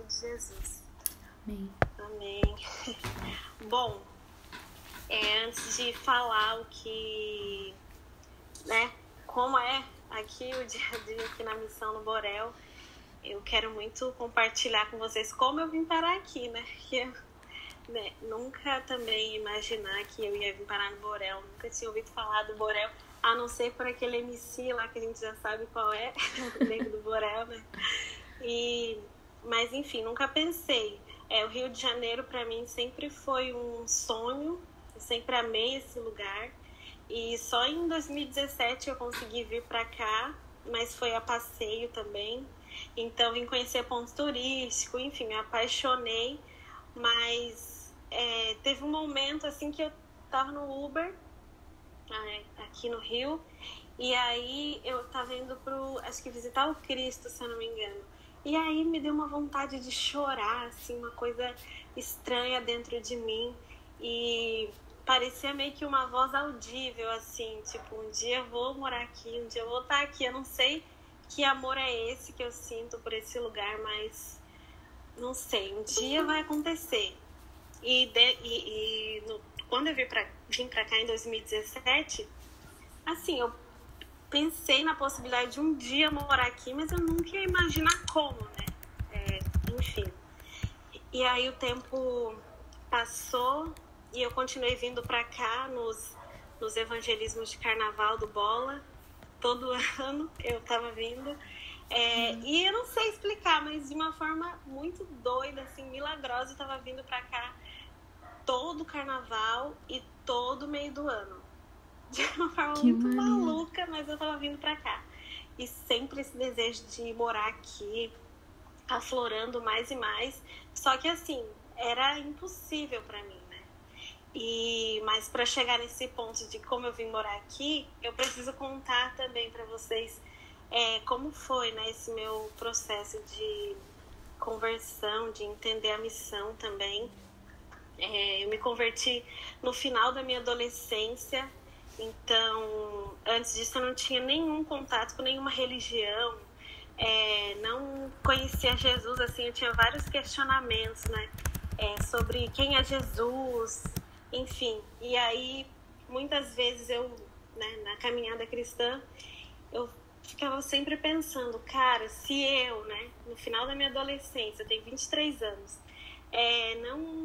de Jesus. Amém. Amém. Bom, antes de falar o que, né, como é aqui o dia a dia aqui na Missão no Borel, eu quero muito compartilhar com vocês como eu vim parar aqui, né? Que eu, nunca também imaginar que eu ia vir parar no Borel, nunca tinha ouvido falar do Borel, a não ser por aquele MC lá que a gente já sabe qual é, o Nego do Borel, né? Mas enfim, nunca pensei. O Rio de Janeiro para mim sempre foi um sonho, eu sempre amei esse lugar. E só em 2017 eu consegui vir para cá, mas foi a passeio também. Então vim conhecer pontos turísticos, enfim, me apaixonei. Mas teve um momento assim que eu tava no Uber, aqui no Rio, e aí eu tava indo acho que visitar o Cristo, se eu não me engano. E aí me deu uma vontade de chorar, assim, uma coisa estranha dentro de mim. E parecia meio que uma voz audível, assim, tipo, um dia eu vou morar aqui, um dia eu vou estar aqui. Eu não sei que amor é esse que eu sinto por esse lugar, mas não sei, um dia vai acontecer. Quando eu vim pra cá em 2017, assim, eu pensei na possibilidade de um dia morar aqui, mas eu nunca ia imaginar como, né? Enfim. E aí o tempo passou e eu continuei vindo pra cá nos evangelismos de carnaval do Bola. Todo ano eu tava vindo. E eu não sei explicar, mas de uma forma muito doida, assim, milagrosa, eu tava vindo pra cá todo carnaval e todo meio do ano. De uma forma muito maluca, mas eu tava vindo pra cá. E sempre esse desejo de morar aqui, aflorando mais e mais. Só que assim, era impossível pra mim, né? Mas pra chegar nesse ponto de como eu vim morar aqui, eu preciso contar também pra vocês como foi, né, esse meu processo de conversão, de entender a missão também. Eu me converti no final da minha adolescência. Então, antes disso eu não tinha nenhum contato com nenhuma religião, não conhecia Jesus, assim, eu tinha vários questionamentos, né, sobre quem é Jesus, enfim. E aí, muitas vezes eu, né, na caminhada cristã, eu ficava sempre pensando, cara, se eu, né, no final da minha adolescência, eu tenho 23 anos,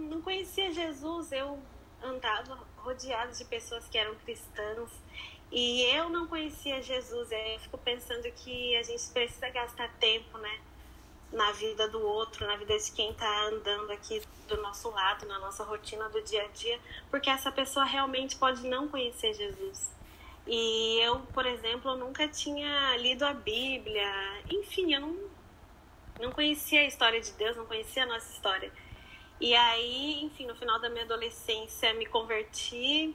não conhecia Jesus, eu andava rodeada de pessoas que eram cristãs e eu não conhecia Jesus. Eu fico pensando que a gente precisa gastar tempo, né, na vida do outro, na vida de quem está andando aqui do nosso lado, na nossa rotina do dia a dia, porque essa pessoa realmente pode não conhecer Jesus. E eu, por exemplo, eu nunca tinha lido a Bíblia, enfim, eu não conhecia a história de Deus, não conhecia a nossa história. E aí, enfim, no final da minha adolescência me converti.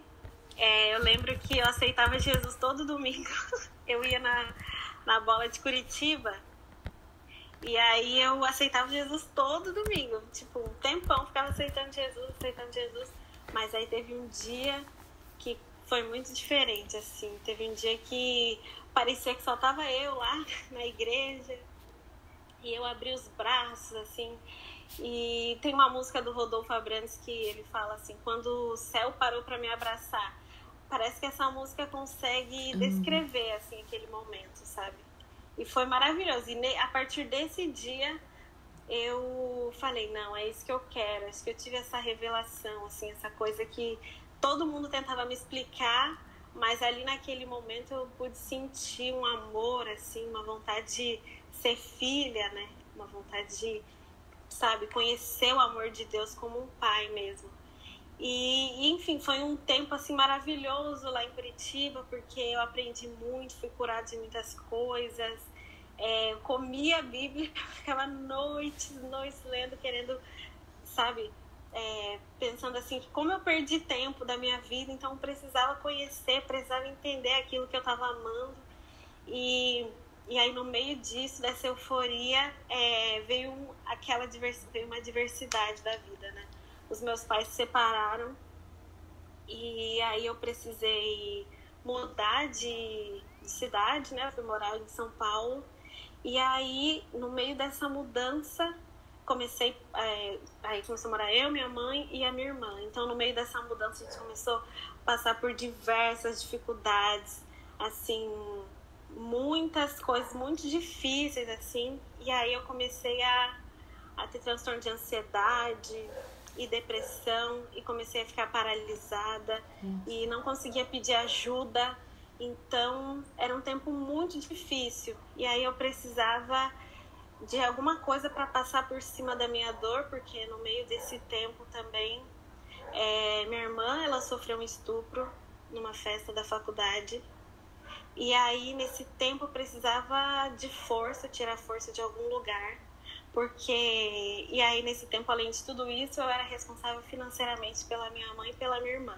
Eu lembro que eu aceitava Jesus todo domingo. Eu ia na bola de Curitiba. E aí eu aceitava Jesus todo domingo. Tipo, um tempão ficava aceitando Jesus. Mas aí teve um dia que foi muito diferente, assim. Teve um dia que parecia que só tava eu lá na igreja. E eu abri os braços, assim. E tem uma música do Rodolfo Abrantes que ele fala assim: quando o céu parou para me abraçar. Parece que essa música consegue descrever assim, aquele momento, sabe? E foi maravilhoso. E a partir desse dia eu falei, não, é isso que eu quero. Acho que eu tive essa revelação, assim, essa coisa que todo mundo tentava me explicar, mas ali naquele momento eu pude sentir um amor, assim, uma vontade de ser filha, né? Uma vontade de, sabe, conhecer o amor de Deus como um pai mesmo. E enfim, foi um tempo assim maravilhoso lá em Curitiba, porque eu aprendi muito, fui curada de muitas coisas, comia a Bíblia, ficava noites lendo, querendo, sabe, pensando assim, como eu perdi tempo da minha vida, então eu precisava conhecer, precisava entender aquilo que eu estava amando. E aí no meio disso, dessa euforia, veio uma diversidade da vida, né? Os meus pais se separaram e aí eu precisei mudar de cidade, né? Eu fui morar em São Paulo. E aí, no meio dessa mudança, comecei, aí começou a morar eu, minha mãe e a minha irmã. Então, no meio dessa mudança, a gente começou a passar por diversas dificuldades, assim, muitas coisas muito difíceis, assim. E aí eu comecei a ter transtorno de ansiedade e depressão, e comecei a ficar paralisada e não conseguia pedir ajuda. Então, era um tempo muito difícil. E aí eu precisava de alguma coisa para passar por cima da minha dor, porque no meio desse tempo também, minha irmã, ela sofreu um estupro numa festa da faculdade. E aí, nesse tempo, eu precisava de força, tirar força de algum lugar. E aí, nesse tempo, além de tudo isso, eu era responsável financeiramente pela minha mãe e pela minha irmã.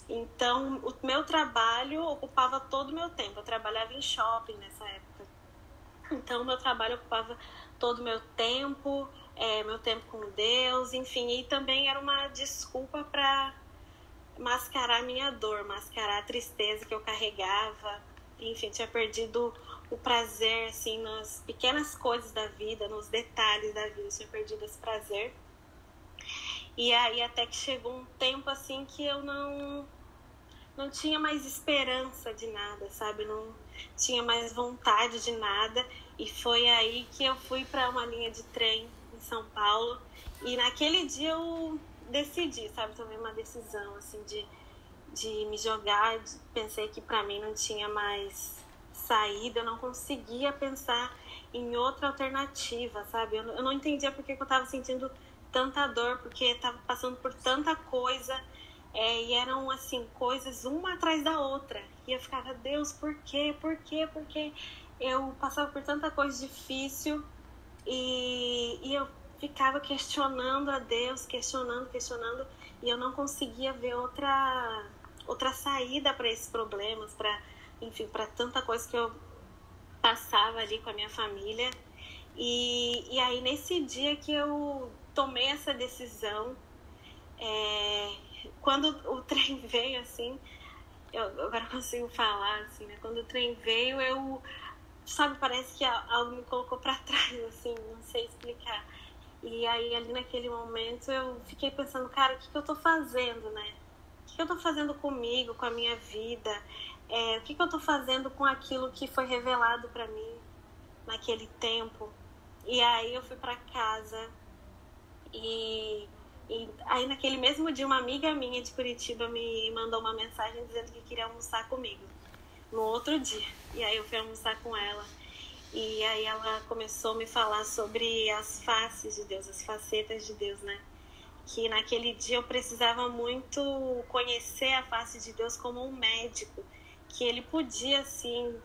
Então, o meu trabalho ocupava todo o meu tempo. Eu trabalhava em shopping nessa época. Então, o meu trabalho ocupava todo o meu tempo com Deus, enfim. E também era uma desculpa para mascarar a minha dor, mascarar a tristeza que eu carregava. Enfim, tinha perdido o prazer, assim, nas pequenas coisas da vida, nos detalhes da vida. Eu tinha perdido esse prazer. E aí, até que chegou um tempo, assim, que eu não tinha mais esperança de nada, sabe? Não tinha mais vontade de nada. E foi aí que eu fui para uma linha de trem em São Paulo. E naquele dia eu decidi, sabe? Tomei uma decisão, assim, de me jogar. Pensei que para mim não tinha mais saída. Eu não conseguia pensar em outra alternativa, sabe? Eu não entendia por que eu estava sentindo tanta dor, porque estava passando por tanta coisa. E eram, assim, coisas uma atrás da outra. E eu ficava, Deus, por quê? Por quê? Porque eu passava por tanta coisa difícil e eu ficava questionando a Deus, questionando, e eu não conseguia ver outra saída para esses problemas, para tanta coisa que eu passava ali com a minha família. E aí, nesse dia que eu tomei essa decisão, quando o trem veio, assim, eu agora consigo falar, assim, né? Quando o trem veio, sabe, parece que algo me colocou pra trás, assim, não sei explicar. E aí, ali naquele momento, eu fiquei pensando, cara, o que eu tô fazendo, né? O que eu tô fazendo comigo, com a minha vida? O que eu tô fazendo com aquilo que foi revelado pra mim naquele tempo? E aí, eu fui pra casa e aí, naquele mesmo dia, uma amiga minha de Curitiba me mandou uma mensagem dizendo que queria almoçar comigo no outro dia. E aí eu fui almoçar com ela. E aí ela começou a me falar sobre as faces de Deus, as facetas de Deus, né? Que naquele dia eu precisava muito conhecer a face de Deus como um médico. Que ele podia, assim,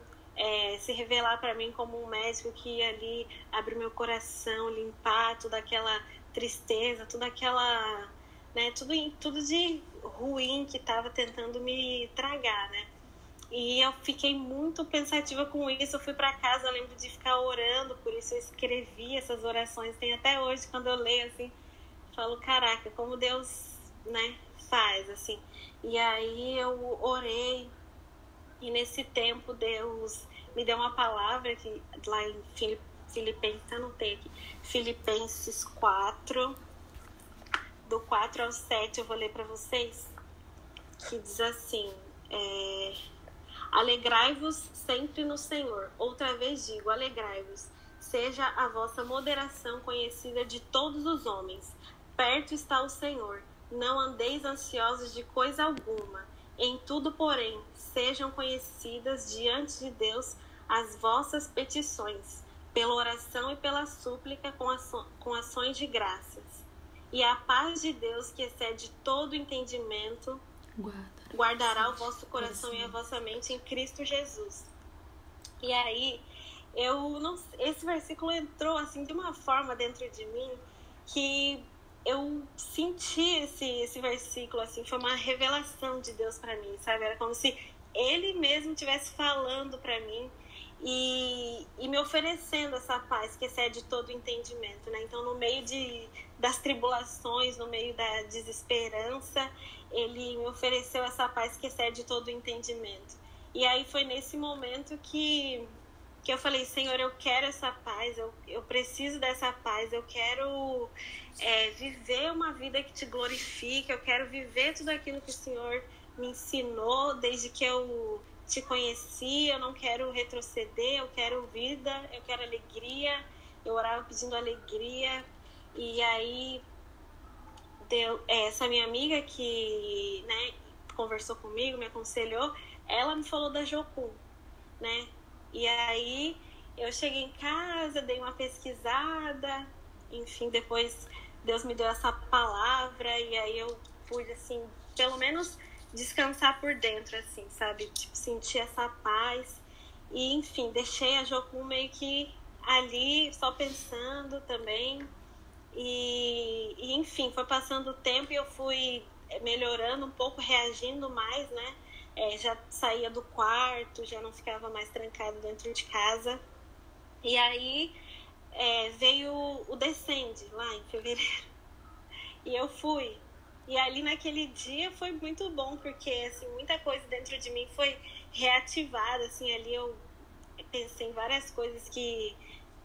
se revelar para mim como um médico que ia ali abrir meu coração, limpar toda aquela tristeza, toda aquela, né, tudo de ruim que estava tentando me tragar, né? E eu fiquei muito pensativa com isso. Eu fui para casa, eu lembro de ficar orando, por isso eu escrevi essas orações. Tem até hoje, quando eu leio, assim, falo, caraca, como Deus, né, faz, assim. E aí eu orei, e nesse tempo Deus me deu uma palavra que lá em Filipenses, eu anotei aqui, Filipenses 4, do 4 ao 7, eu vou ler para vocês, que diz assim, alegrai-vos sempre no Senhor. Outra vez digo, alegrai-vos. Seja a vossa moderação conhecida de todos os homens. Perto está o Senhor. Não andeis ansiosos de coisa alguma. Em tudo, porém, sejam conhecidas diante de Deus as vossas petições, pela oração e pela súplica com ações de graças. E a paz de Deus, que excede todo entendimento, guardará o vosso coração e a vossa mente em Cristo Jesus. E aí, esse versículo entrou assim de uma forma dentro de mim que eu senti esse versículo, assim, foi uma revelação de Deus para mim, sabe? Era como se Ele mesmo estivesse falando para mim e me oferecendo essa paz que excede todo entendimento, né? Então, no meio das tribulações, no meio da desesperança, Ele me ofereceu essa paz que excede todo entendimento. E aí foi nesse momento que que eu falei, Senhor, eu quero essa paz, eu preciso dessa paz, eu quero viver uma vida que te glorifique, eu quero viver tudo aquilo que o Senhor me ensinou desde que eu te conheci, eu não quero retroceder, eu quero vida, eu quero alegria. Eu orava pedindo alegria, e aí essa minha amiga que, né, conversou comigo, me aconselhou, ela me falou da Jocum, né? E aí eu cheguei em casa, dei uma pesquisada, enfim, depois Deus me deu essa palavra, e aí eu pude, assim, pelo menos descansar por dentro, assim, sabe? Tipo, sentir essa paz. E, enfim, deixei a Jocum meio que ali, só pensando também. E enfim, foi passando o tempo e eu fui melhorando um pouco, reagindo mais, né? Já saía do quarto, já não ficava mais trancado dentro de casa. E aí veio o Descende, lá em fevereiro. E eu fui. E ali naquele dia foi muito bom, porque assim, muita coisa dentro de mim foi reativada. Assim, ali eu pensei em várias coisas que...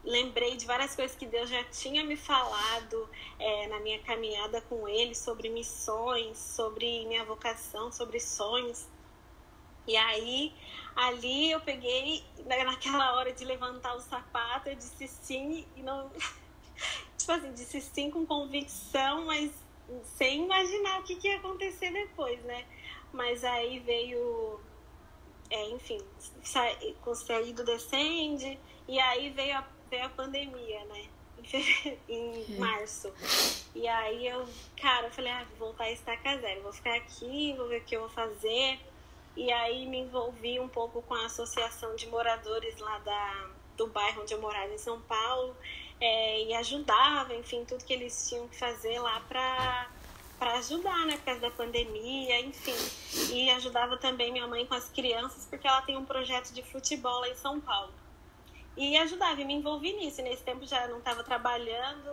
Lembrei de várias coisas que Deus já tinha me falado na minha caminhada com Ele, sobre missões, sobre minha vocação, sobre sonhos. E aí, ali eu peguei, naquela hora de levantar o sapato, eu disse sim, e não... tipo assim, disse sim com convicção, mas sem imaginar o que ia acontecer depois, né? Mas aí veio... enfim, saí do Descende, e aí veio a pandemia, né? Em março. E aí eu falei, vou voltar a estaca zero, vou ficar aqui, vou ver o que eu vou fazer. E aí me envolvi um pouco com a associação de moradores lá do bairro onde eu morava, em São Paulo, e ajudava, enfim, tudo que eles tinham que fazer lá para ajudar, né, por causa da pandemia, enfim. E ajudava também minha mãe com as crianças, porque ela tem um projeto de futebol lá em São Paulo. E ajudava, e me envolvi nisso. E nesse tempo já não estava trabalhando,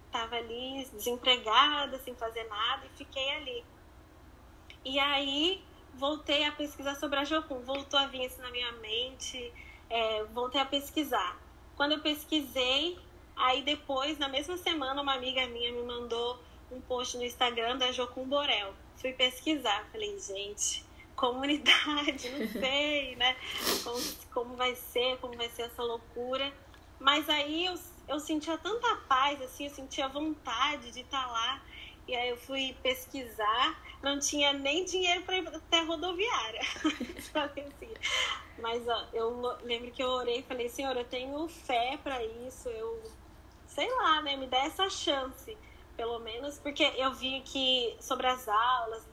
estava ali desempregada, sem fazer nada, e fiquei ali. E aí voltei a pesquisar sobre a Jocum, voltou a vir isso na minha mente, voltei a pesquisar. Quando eu pesquisei, aí depois, na mesma semana, uma amiga minha me mandou um post no Instagram da Jocum Borel. Fui pesquisar, falei, gente, comunidade, não sei, né? Como vai ser essa loucura. Mas aí eu sentia tanta paz, assim, eu sentia vontade de estar lá. E aí eu fui pesquisar, não tinha nem dinheiro para ir até rodoviária. Assim. Mas ó, eu lembro que eu orei e falei, Senhor, eu tenho fé para isso, sei lá, né? Me dá essa chance, pelo menos, porque eu vi que sobre as aulas,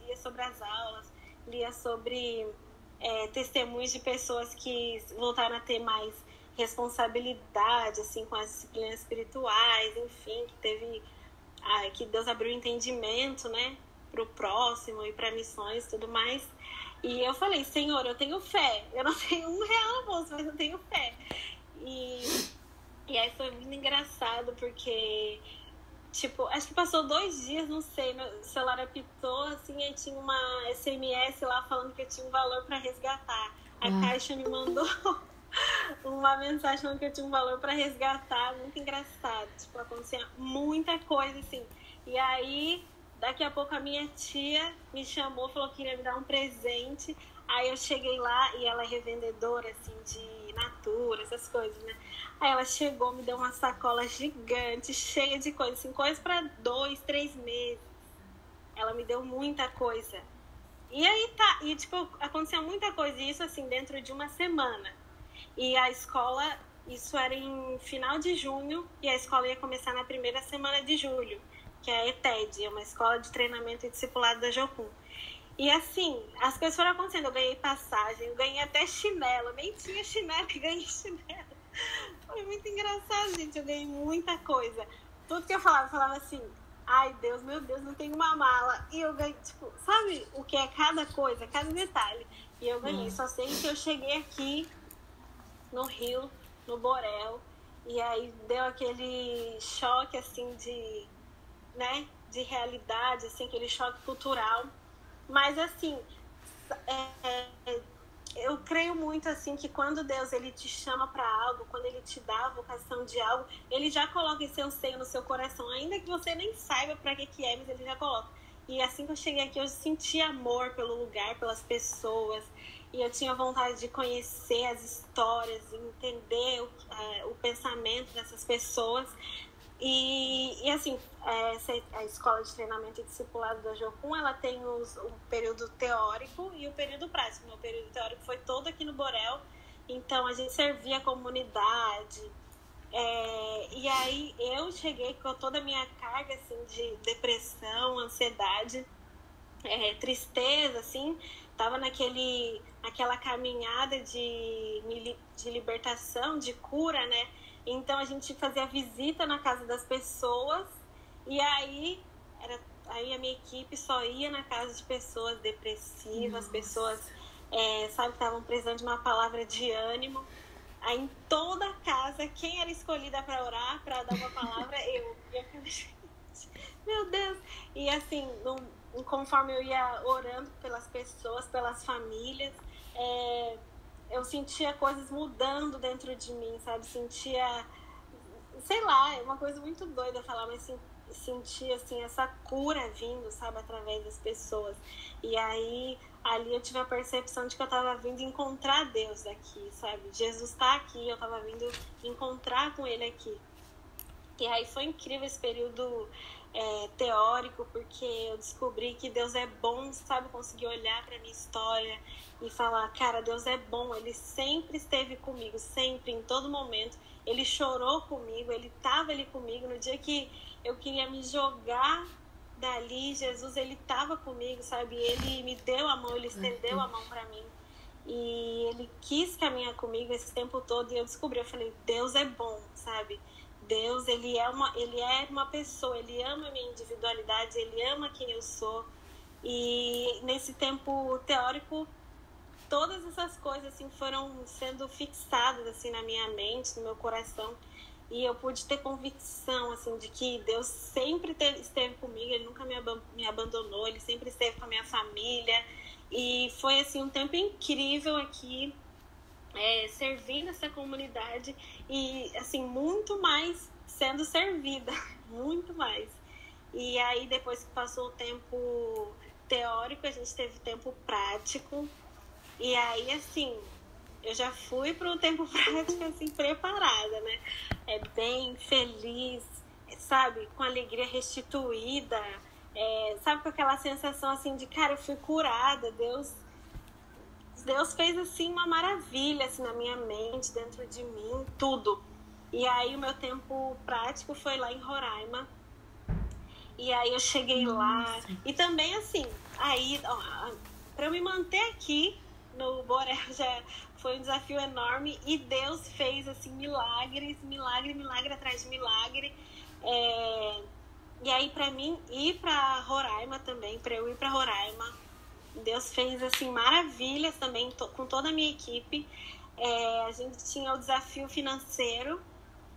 lia sobre testemunhos de pessoas que voltaram a ter mais responsabilidade, assim, com as disciplinas espirituais, enfim, que Deus abriu entendimento, né, pro próximo e para missões e tudo mais. E eu falei, Senhor, eu tenho fé. Eu não tenho R$1 no bolso, mas eu tenho fé. E aí foi muito engraçado, porque... Tipo, acho que passou 2 dias, não sei, meu celular apitou, assim, aí tinha uma SMS lá falando que eu tinha um valor para resgatar. A Caixa me mandou uma mensagem falando que eu tinha um valor para resgatar, muito engraçado. Tipo, acontecia muita coisa, assim. E aí, daqui a pouco a minha tia me chamou, falou que queria me dar um presente. Aí eu cheguei lá e ela é revendedora, assim, de Natura, essas coisas, né? Aí ela chegou, me deu uma sacola gigante, cheia de coisas, assim, coisa para 2, 3 meses. Ela me deu muita coisa. E aí tipo, aconteceu muita coisa, e isso assim, dentro de uma semana. E a escola, isso era em final de junho, e a escola ia começar na primeira semana de julho, que é a ETED, é uma escola de treinamento e discipulado da Jocum. E assim, as coisas foram acontecendo, eu ganhei passagem, eu ganhei até chinelo, eu nem tinha chinelo, eu ganhei chinelo. Foi muito engraçado, gente, eu ganhei muita coisa. Tudo que eu falava assim, ai Deus, meu Deus, não tenho uma mala. E eu ganhei, tipo, sabe o que é cada coisa, cada detalhe. E eu ganhei, só sei que eu cheguei aqui no Rio, no Borel, e aí deu aquele choque, assim, de realidade, assim, aquele choque cultural. Mas, assim, eu creio muito assim que quando Deus ele te chama para algo, quando ele te dá a vocação de algo, ele já coloca esse anseio no seu coração, ainda que você nem saiba para que é, mas ele já coloca. E assim que eu cheguei aqui, eu senti amor pelo lugar, pelas pessoas, e eu tinha vontade de conhecer as histórias, entender o pensamento dessas pessoas. E assim, a escola de treinamento e discipulado da Jocum, ela tem o período teórico e o período prático. Meu período teórico foi todo aqui no Borel, então a gente servia a comunidade. E aí eu cheguei com toda a minha carga assim, de depressão, ansiedade, tristeza, assim, tava naquela caminhada de libertação, de cura, né? Então a gente fazia visita na casa das pessoas e aí a minha equipe só ia na casa de pessoas depressivas, pessoas, sabe, que estavam precisando de uma palavra de ânimo. Aí em toda a casa, quem era escolhida para orar, para dar uma palavra? Eu. E eu falei, gente, meu Deus! E assim, conforme eu ia orando pelas pessoas, pelas famílias, eu sentia coisas mudando dentro de mim, sabe? Sentia, sei lá, é uma coisa muito doida falar, mas sentia, assim, essa cura vindo, sabe? Através das pessoas. E aí, ali eu tive a percepção de que eu tava vindo encontrar Deus aqui, sabe? Jesus tá aqui, eu tava vindo encontrar com Ele aqui. E aí foi incrível esse período teórico, porque eu descobri que Deus é bom, sabe? Consegui olhar pra minha história e falar, cara, Deus é bom, Ele sempre esteve comigo, sempre, em todo momento. Ele chorou comigo, Ele estava ali comigo. No dia que eu queria me jogar dali, Jesus, Ele estava comigo, sabe? Ele me deu a mão, Ele estendeu a mão pra mim. E Ele quis caminhar comigo esse tempo todo. E eu descobri, eu falei, Deus é bom, sabe? Deus, ele é uma pessoa, Ele ama a minha individualidade, Ele ama quem eu sou. E nesse tempo teórico, todas essas coisas assim, foram sendo fixadas assim, na minha mente, no meu coração. E eu pude ter convicção assim, de que Deus sempre esteve comigo, Ele nunca me abandonou, Ele sempre esteve com a minha família. E foi assim, um tempo incrível aqui, servindo essa comunidade e assim, muito mais sendo servida, muito mais. E aí depois que passou o tempo teórico, a gente teve tempo prático, e aí assim, eu já fui para o tempo prático assim, preparada, né? Bem feliz, sabe? Com alegria restituída, sabe? Com aquela sensação assim de, cara, eu fui curada, Deus fez assim uma maravilha assim, na minha mente, dentro de mim, tudo. E aí o meu tempo prático foi lá em Roraima. E aí eu cheguei lá. E também assim, aí para eu me manter aqui no Borel já foi um desafio enorme. E Deus fez assim milagre atrás de milagre. E aí para mim ir para Roraima também, para eu ir para Roraima, Deus fez assim maravilhas também com toda a minha equipe. A gente tinha o desafio financeiro.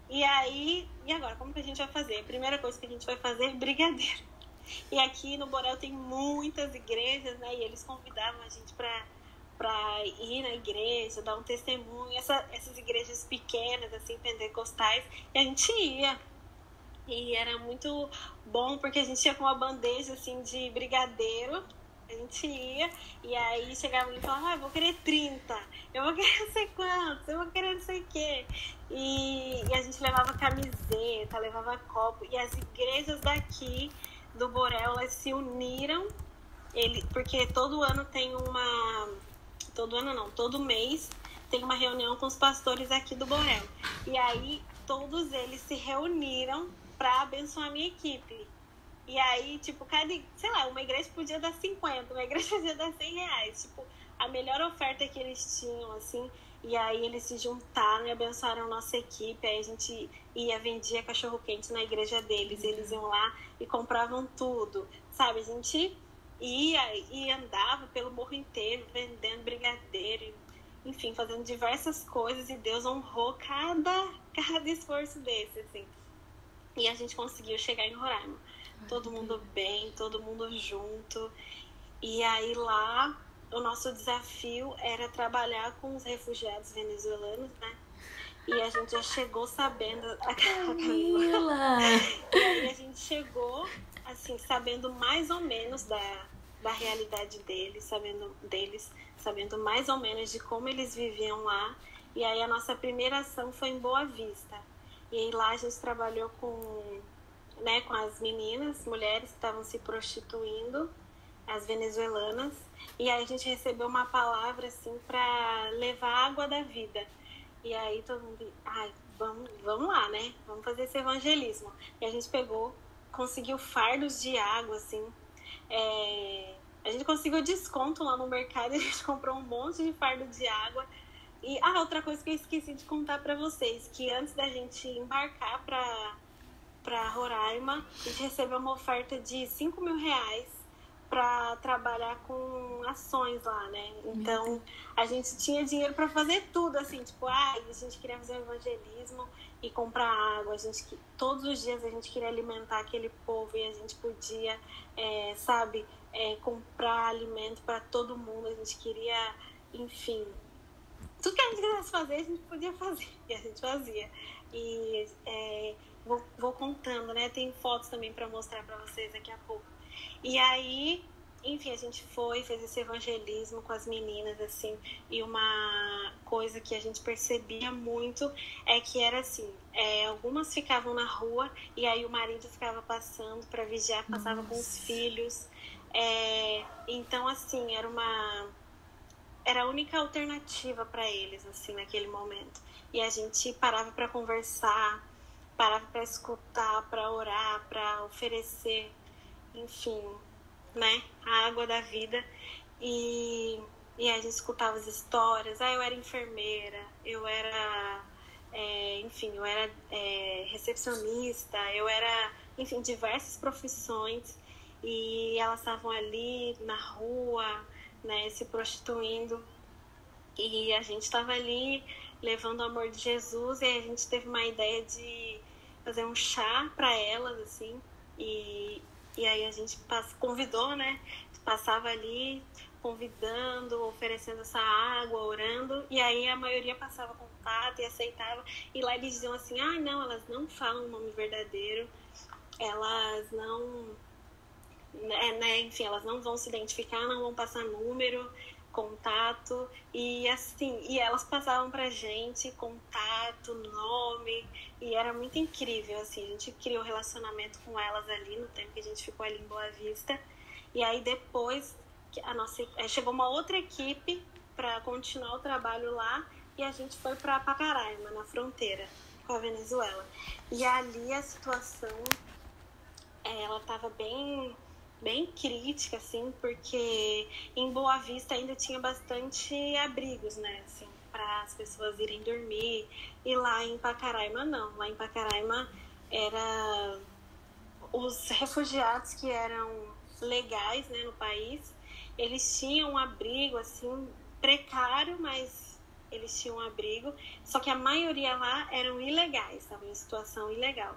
E aí, e agora? Como que a gente vai fazer? A primeira coisa que a gente vai fazer é brigadeiro. E aqui no Borel tem muitas igrejas, né? E eles convidavam a gente para ir na igreja, dar um testemunho. Essas igrejas pequenas, assim, pentecostais. E a gente ia. E era muito bom, porque a gente ia com uma bandeja, assim, de brigadeiro. A gente ia, e aí chegava ali e falava, eu vou querer 30, eu vou querer não sei quantos, eu vou querer não sei o quê. E a gente levava camiseta, levava copo, e as igrejas daqui do Borel, elas se uniram, porque todo ano tem todo mês tem uma reunião com os pastores aqui do Borel. E aí todos eles se reuniram para abençoar a minha equipe. E aí, tipo, sei lá, uma igreja podia dar 50, uma igreja podia dar 100 reais. Tipo, a melhor oferta que eles tinham, assim. E aí eles se juntaram e abençoaram a nossa equipe. Aí a gente vendia cachorro-quente na igreja deles. Eles iam lá e compravam tudo, sabe? A gente ia e andava pelo morro inteiro, vendendo brigadeiro, enfim, fazendo diversas coisas. E Deus honrou cada esforço desse, assim. E a gente conseguiu chegar em Roraima. Todo mundo bem, todo mundo junto. E aí lá o nosso desafio era trabalhar com os refugiados venezuelanos, né? E a gente já chegou sabendo... Camila! E aí a gente chegou, assim, sabendo mais ou menos da realidade deles, sabendo mais ou menos de como eles viviam lá. E aí a nossa primeira ação foi em Boa Vista. E aí lá a gente trabalhou com as meninas, mulheres que estavam se prostituindo, as venezuelanas. E aí a gente recebeu uma palavra, assim, para levar água da vida. E aí todo mundo, vamos lá, né? Vamos fazer esse evangelismo. E a gente conseguiu fardos de água, assim. A gente conseguiu desconto lá no mercado, a gente comprou um monte de fardo de água. E outra coisa que eu esqueci de contar para vocês, que antes da gente embarcar para Roraima, a gente recebeu uma oferta de R$5.000 para trabalhar com ações lá, né? Então, a gente tinha dinheiro para fazer tudo, assim, tipo, a gente queria fazer um evangelismo e comprar água, todos os dias a gente queria alimentar aquele povo e a gente podia, comprar alimento para todo mundo, a gente queria, enfim, tudo que a gente quisesse fazer, a gente podia fazer, e a gente fazia. E vou contando, né? Tem fotos também para mostrar para vocês daqui a pouco. E aí, enfim, a gente fez esse evangelismo com as meninas, assim, e uma coisa que a gente percebia muito é que era assim, algumas ficavam na rua e aí o marido ficava passando para vigiar, passava com os filhos. Então, assim, era a única alternativa para eles, assim, naquele momento. E a gente parava para conversar, parava para escutar, para orar, para oferecer, enfim, né, a água da vida. E a gente escutava as histórias. Eu era enfermeira, eu era, eu era recepcionista, eu era, enfim, diversas profissões. E elas estavam ali na rua, né, se prostituindo. E a gente estava ali levando o amor de Jesus. E a gente teve uma ideia de fazer um chá para elas, assim. E aí a gente convidou, né? Passava ali convidando, oferecendo essa água, orando. E aí a maioria passava contato e aceitava. E lá eles diziam assim, não, elas não falam o nome verdadeiro. Elas não... enfim, elas não vão se identificar, não vão passar número, contato, e assim, e elas passavam pra gente contato, nome, e era muito incrível, assim, a gente criou relacionamento com elas ali no tempo que a gente ficou ali em Boa Vista. E aí depois chegou uma outra equipe para continuar o trabalho lá, e a gente foi para Pacaraima, na fronteira com a Venezuela. E ali a situação ela estava bem crítica, assim, porque em Boa Vista ainda tinha bastante abrigos, né, assim, para as pessoas irem dormir. E lá em Pacaraima, não. Lá em Pacaraima era os refugiados que eram legais, né, no país, eles tinham um abrigo, assim, precário, mas eles tinham um abrigo. Só que a maioria lá eram ilegais, estavam em situação ilegal.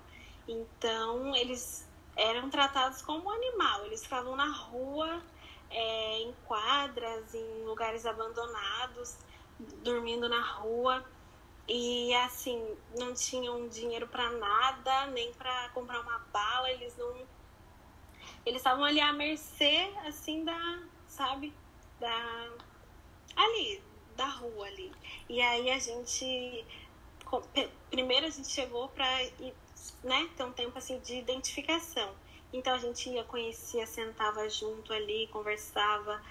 Então, eles eram tratados como animal. Eles ficavam na rua, em quadras, em lugares abandonados, dormindo na rua. E, assim, não tinham dinheiro para nada, nem para comprar uma bala. Eles estavam ali à mercê, assim, da rua ali. E aí primeiro a gente chegou para, né, ter um tempo assim de identificação. Então a gente ia, conhecia, sentava junto ali, conversava,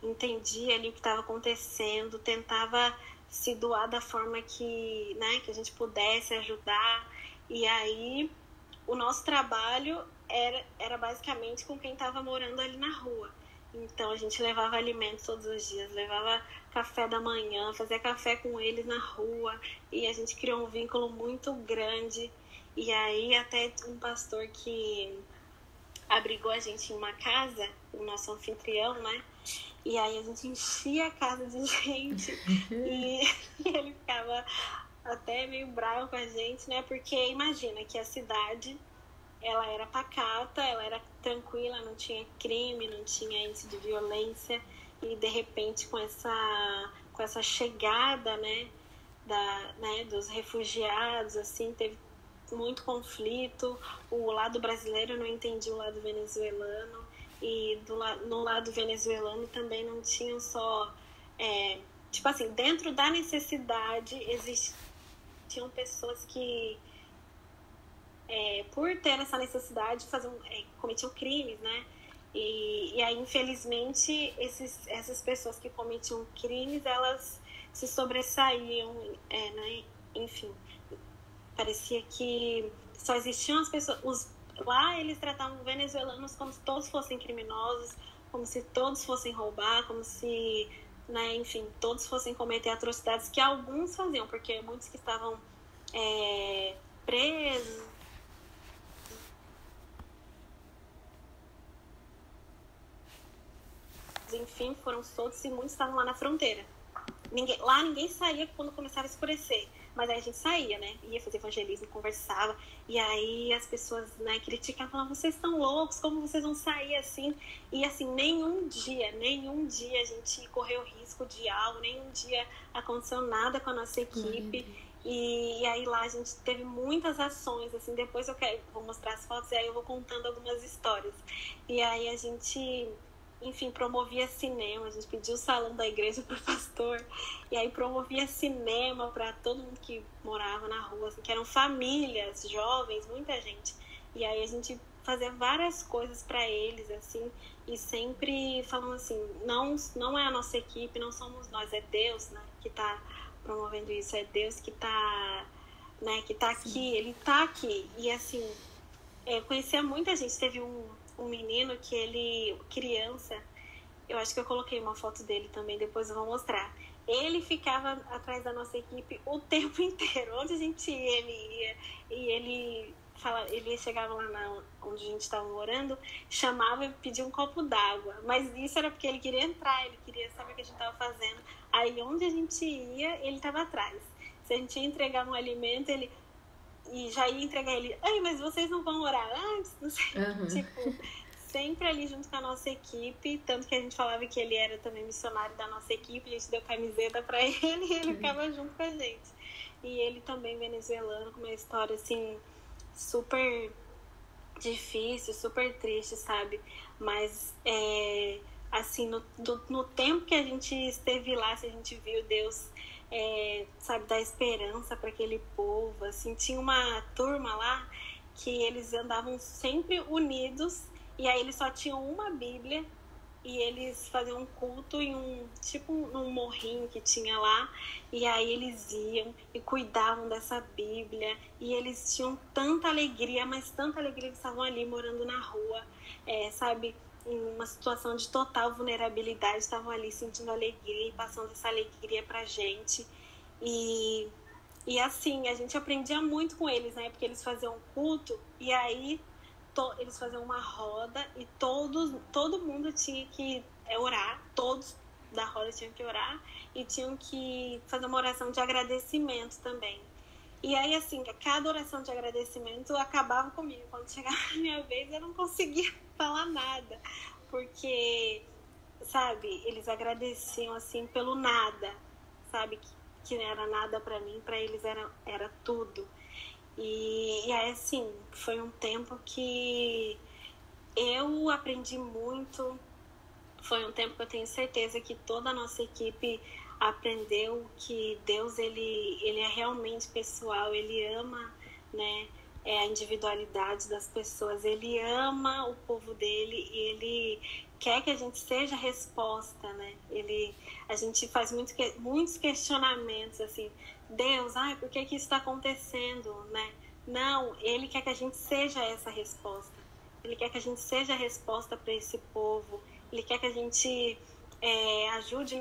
entendia ali o que estava acontecendo, tentava se doar da forma que, né, que a gente pudesse ajudar. E aí o nosso trabalho era basicamente com quem estava morando ali na rua. Então a gente levava alimento todos os dias, levava café da manhã, fazia café com eles na rua, e a gente criou um vínculo muito grande. E aí até um pastor que abrigou a gente em uma casa, o nosso anfitrião, né? E aí a gente enchia a casa de gente e ele ficava até meio bravo com a gente, né? Porque imagina que a cidade ela era pacata, ela era tranquila, não tinha crime, não tinha índice de violência. E, de repente, com essa chegada, né, dos refugiados, assim, teve muito conflito. O lado brasileiro não entendia o lado venezuelano. E no lado venezuelano também não tinham só... tipo assim, dentro da necessidade, existiam pessoas que... por ter essa necessidade, cometiam crimes, né? E aí, infelizmente, essas pessoas que cometiam crimes, elas se sobressaíam, né? Enfim, parecia que só existiam as pessoas... Lá eles tratavam venezuelanos como se todos fossem criminosos, como se todos fossem roubar, como se, né, enfim, todos fossem cometer atrocidades que alguns faziam, porque muitos que estavam presos, enfim, foram soltos e muitos estavam lá na fronteira. Ninguém saía quando começava a escurecer, mas aí a gente saía, né? Ia fazer evangelismo, conversava, e aí as pessoas, né, criticavam, falavam, vocês estão loucos, como vocês vão sair assim? E assim, nenhum dia a gente correu risco de algo, nenhum dia aconteceu nada com a nossa equipe. E aí lá a gente teve muitas ações, assim, depois vou mostrar as fotos e aí eu vou contando algumas histórias. E aí a gente... enfim, promovia cinema, a gente pediu o salão da igreja pro pastor, e aí promovia cinema para todo mundo que morava na rua, assim, que eram famílias, jovens, muita gente. E aí a gente fazia várias coisas para eles, assim, e sempre falando assim, não é a nossa equipe, não somos nós, é Deus, né, que tá promovendo isso, é Deus que tá, né, que tá aqui, Ele tá aqui. E assim, eu conhecia muita gente, teve um menino que ele, criança, eu acho que eu coloquei uma foto dele também, depois eu vou mostrar. Ele ficava atrás da nossa equipe o tempo inteiro. Onde a gente ia, ele ia. E ele chegava lá onde a gente estava morando, chamava e pedia um copo d'água. Mas isso era porque ele queria entrar, ele queria saber o que a gente estava fazendo. Aí onde a gente ia, ele estava atrás. Se a gente ia entregar um alimento, ele... E já ia entregar ele, mas vocês não vão orar antes? Não sei. Tipo, sempre ali junto com a nossa equipe, tanto que a gente falava que ele era também missionário da nossa equipe, a gente deu camiseta pra ele e ele ficava junto com a gente. E ele também venezuelano, com uma história assim, super difícil, super triste, sabe? Mas, assim, no tempo que a gente esteve lá, se a gente viu Deus... sabe, dar esperança para aquele povo, assim, tinha uma turma lá que eles andavam sempre unidos e aí eles só tinham uma Bíblia e eles faziam um culto em num morrinho que tinha lá, e aí eles iam e cuidavam dessa Bíblia e eles tinham tanta alegria, mas tanta alegria que estavam ali morando na rua, sabe, em uma situação de total vulnerabilidade, estavam ali sentindo alegria e passando essa alegria pra gente. E assim, a gente aprendia muito com eles, né? Porque eles faziam culto e aí eles faziam uma roda e todo mundo tinha que orar, todos da roda tinham que orar e tinham que fazer uma oração de agradecimento também. E aí, assim, cada oração de agradecimento acabava comigo. Quando chegava a minha vez, eu não conseguia falar nada. Porque, sabe, eles agradeciam, assim, pelo nada. Sabe, que não era nada pra mim, pra eles era tudo. E aí, assim, foi um tempo que eu aprendi muito. Foi um tempo que eu tenho certeza que toda a nossa equipe aprendeu que Deus, ele é realmente pessoal, ele ama, né, a individualidade das pessoas, ele ama o povo dele e ele quer que a gente seja resposta, né? A gente faz muitos questionamentos, assim, Deus, por que isso está acontecendo, né? Não, ele quer que a gente seja essa resposta, ele quer que a gente seja a resposta para esse povo, ele quer que a gente ajude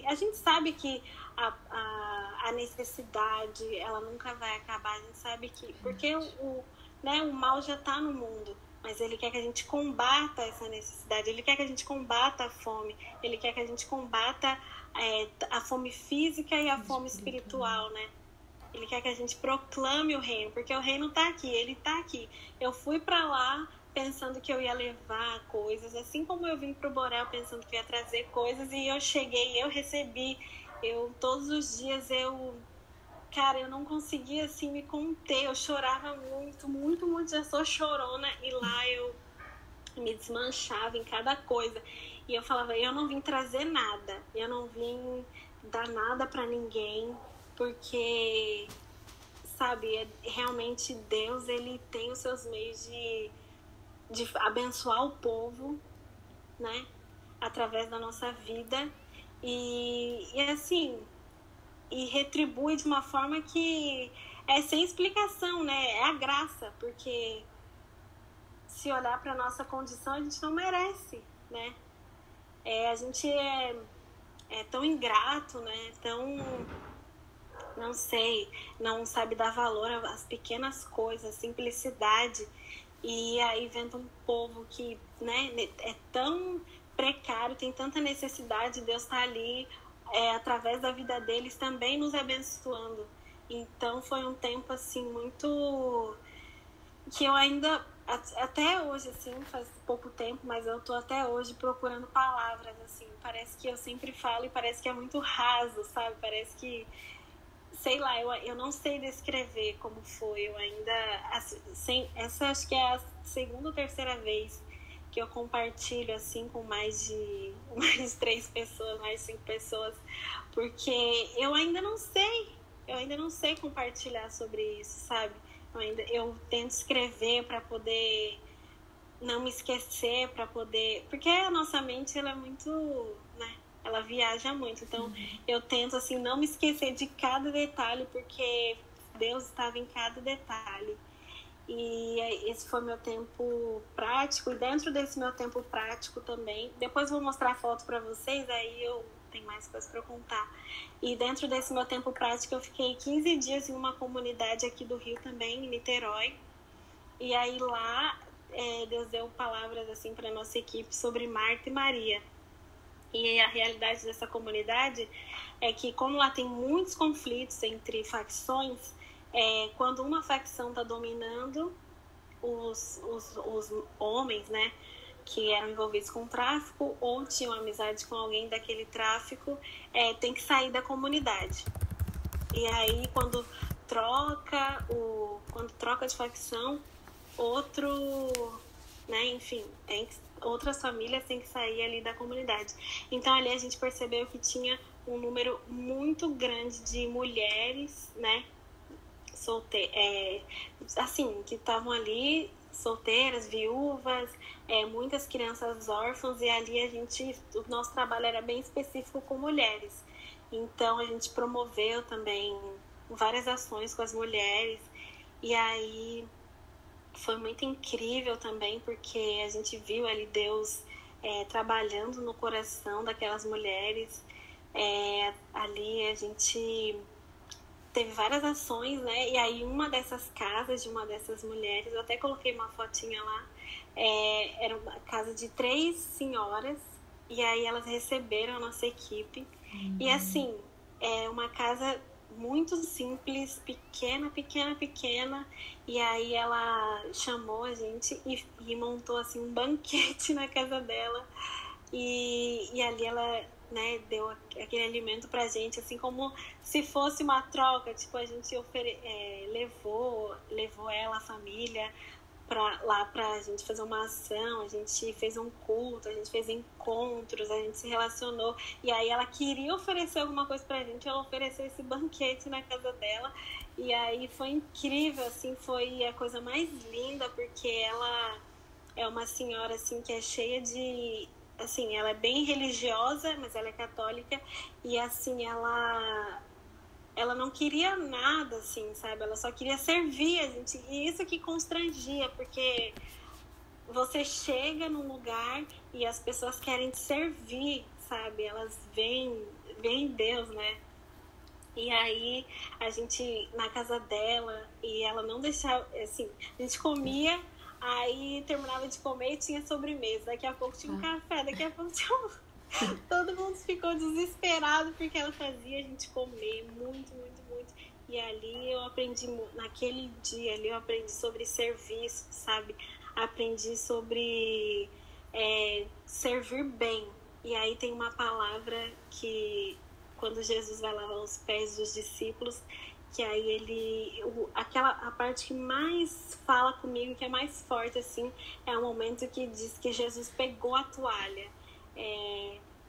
a gente sabe que a necessidade ela nunca vai acabar, a gente sabe que porque o mal já está no mundo, mas ele quer que a gente combata essa necessidade, ele quer que a gente combata a fome, ele quer que a gente combata a fome física e a fome espiritual, né? Ele quer que a gente proclame o reino, porque o reino tá aqui, ele tá aqui. Eu fui para lá pensando que eu ia levar coisas, assim como eu vim pro Borel pensando que eu ia trazer coisas, e eu cheguei, eu recebi, todos os dias cara, eu não conseguia assim me conter, eu chorava muito, muito, muito, já sou chorona, e lá eu me desmanchava em cada coisa, e eu falava, eu não vim trazer nada, eu não vim dar nada para ninguém, porque, sabe, realmente Deus, ele tem os seus meios de abençoar o povo, né, através da nossa vida, e assim, e retribui de uma forma que é sem explicação, né, é a graça, porque se olhar para nossa condição, a gente não merece, né, a gente é tão ingrato, né, tão, não sei, não sabe dar valor às pequenas coisas, simplicidade. E aí vendo um povo que, né, é tão precário, tem tanta necessidade, Deus está ali através da vida deles também nos abençoando. Então foi um tempo assim muito que eu ainda até hoje, assim, faz pouco tempo, mas eu tô até hoje procurando palavras, assim, parece que eu sempre falo e parece que é muito raso, sabe, parece que, sei lá, eu não sei descrever como foi, eu ainda, essa acho que é a segunda ou terceira vez que eu compartilho, assim, com mais de 3 pessoas, mais de 5 pessoas, porque eu ainda não sei compartilhar sobre isso, sabe? Eu tento escrever para poder não me esquecer, para poder... Porque a nossa mente, ela é muito... né? Ela viaja muito. Então, eu tento, assim, não me esquecer de cada detalhe, porque Deus estava em cada detalhe. E esse foi meu tempo prático. E dentro desse meu tempo prático também... Depois eu vou mostrar a foto para vocês, aí eu tenho mais coisas para contar. E dentro desse meu tempo prático, eu fiquei 15 dias em uma comunidade aqui do Rio também, em Niterói. E aí lá, Deus deu palavras assim para nossa equipe sobre Marta e Maria. E a realidade dessa comunidade é que, como lá tem muitos conflitos entre facções, quando uma facção está dominando, os homens, né, que eram envolvidos com tráfico ou tinham amizade com alguém daquele tráfico, tem que sair da comunidade. E aí, quando troca de facção, né, enfim, outras famílias têm que sair ali da comunidade. Então, ali a gente percebeu que tinha um número muito grande de mulheres, né, assim, que estavam ali solteiras, viúvas, muitas crianças órfãs, e ali o nosso trabalho era bem específico com mulheres. Então a gente promoveu também várias ações com as mulheres, e aí foi muito incrível também, porque a gente viu ali Deus trabalhando no coração daquelas mulheres. Ali a gente teve várias ações, né? E aí uma dessas casas de uma dessas mulheres, eu até coloquei uma fotinha lá, era uma casa de 3 senhoras, e aí elas receberam a nossa equipe. E assim, uma casa muito simples, pequena, e aí ela chamou a gente e montou assim um banquete na casa dela, e ali ela, né, deu aquele alimento pra gente, assim como se fosse uma troca, tipo, a gente levou ela, a família, lá pra gente fazer uma ação, a gente fez um culto, a gente fez encontros, a gente se relacionou, e aí ela queria oferecer alguma coisa pra gente, ela ofereceu esse banquete na casa dela, e aí foi incrível, assim, foi a coisa mais linda, porque ela é uma senhora, assim, que é cheia de... assim, ela é bem religiosa, mas ela é católica, e assim, ela não queria nada, assim, sabe? Ela só queria servir a gente, e isso que constrangia, porque você chega num lugar e as pessoas querem te servir, sabe? Elas veem Deus, né? E aí, a gente, na casa dela, e ela não deixava, assim, a gente comia, aí terminava de comer e tinha sobremesa. Daqui a pouco tinha um café, daqui a pouco tinha Todo mundo ficou desesperado porque ela fazia a gente comer muito. E ali eu aprendi, naquele dia ali eu aprendi sobre serviço, sabe? Aprendi sobre servir bem. E aí tem uma palavra que, quando Jesus vai lavar os pés dos discípulos, que aí a parte que mais fala comigo, que é mais forte, assim, é o momento que diz que Jesus pegou a toalha.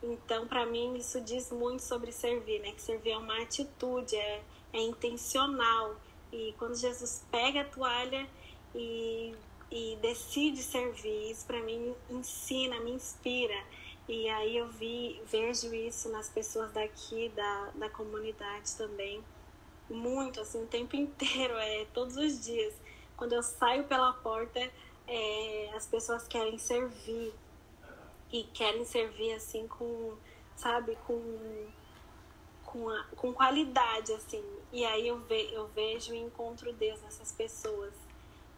Então, para mim, isso diz muito sobre servir, né? Que servir é uma atitude, é intencional. E quando Jesus pega a toalha e decide servir, isso para mim ensina, me inspira. E aí eu vejo isso nas pessoas daqui, da comunidade também. Muito, assim, o tempo inteiro, todos os dias. Quando eu saio pela porta, as pessoas querem servir. E querem servir, assim, sabe, com qualidade, assim. E aí eu vejo e encontro Deus nessas pessoas.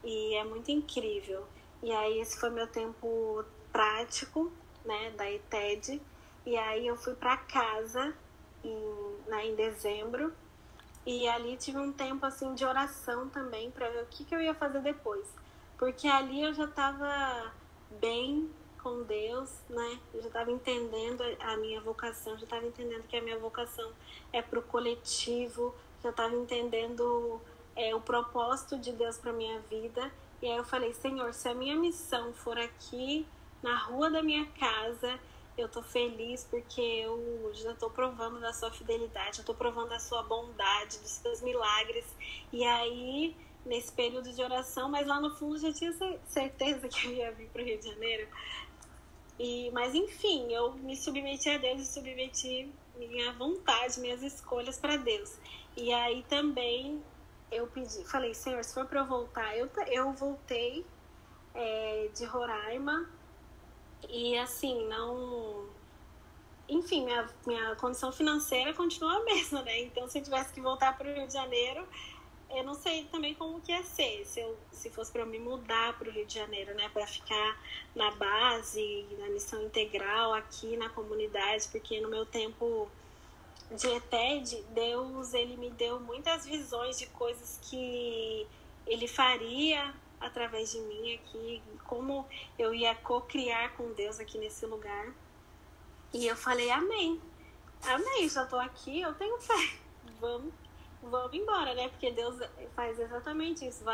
E é muito incrível. E aí esse foi meu tempo prático, né, da ETED. E aí eu fui para casa em dezembro. E ali tive um tempo, assim, de oração também, para ver o que eu ia fazer depois. Porque ali eu já estava bem com Deus, né? Eu já estava entendendo a minha vocação, já estava entendendo que a minha vocação é para o coletivo, já estava entendendo o propósito de Deus para minha vida. E aí eu falei, Senhor, se a minha missão for aqui na rua da minha casa, eu tô feliz porque eu já tô provando da sua fidelidade, eu tô provando da sua bondade, dos seus milagres. E aí, nesse período de oração, mas lá no fundo eu já tinha certeza que eu ia vir pro Rio de Janeiro. Mas enfim, eu me submeti a Deus e submeti minha vontade, minhas escolhas para Deus. E aí também eu falei, Senhor, se for para eu voltar, eu voltei de Roraima. E assim, não... Enfim, minha condição financeira continua a mesma, né? Então, se eu tivesse que voltar para o Rio de Janeiro, eu não sei também como que ia ser. Se fosse para eu me mudar para o Rio de Janeiro, né? Para ficar na base, na missão integral aqui na comunidade. Porque no meu tempo de ETED, Deus, ele me deu muitas visões de coisas que ele faria através de mim aqui, como eu ia co-criar com Deus aqui nesse lugar. E eu falei, amém, já tô aqui, eu tenho fé, vamos embora, né? Porque Deus faz exatamente isso,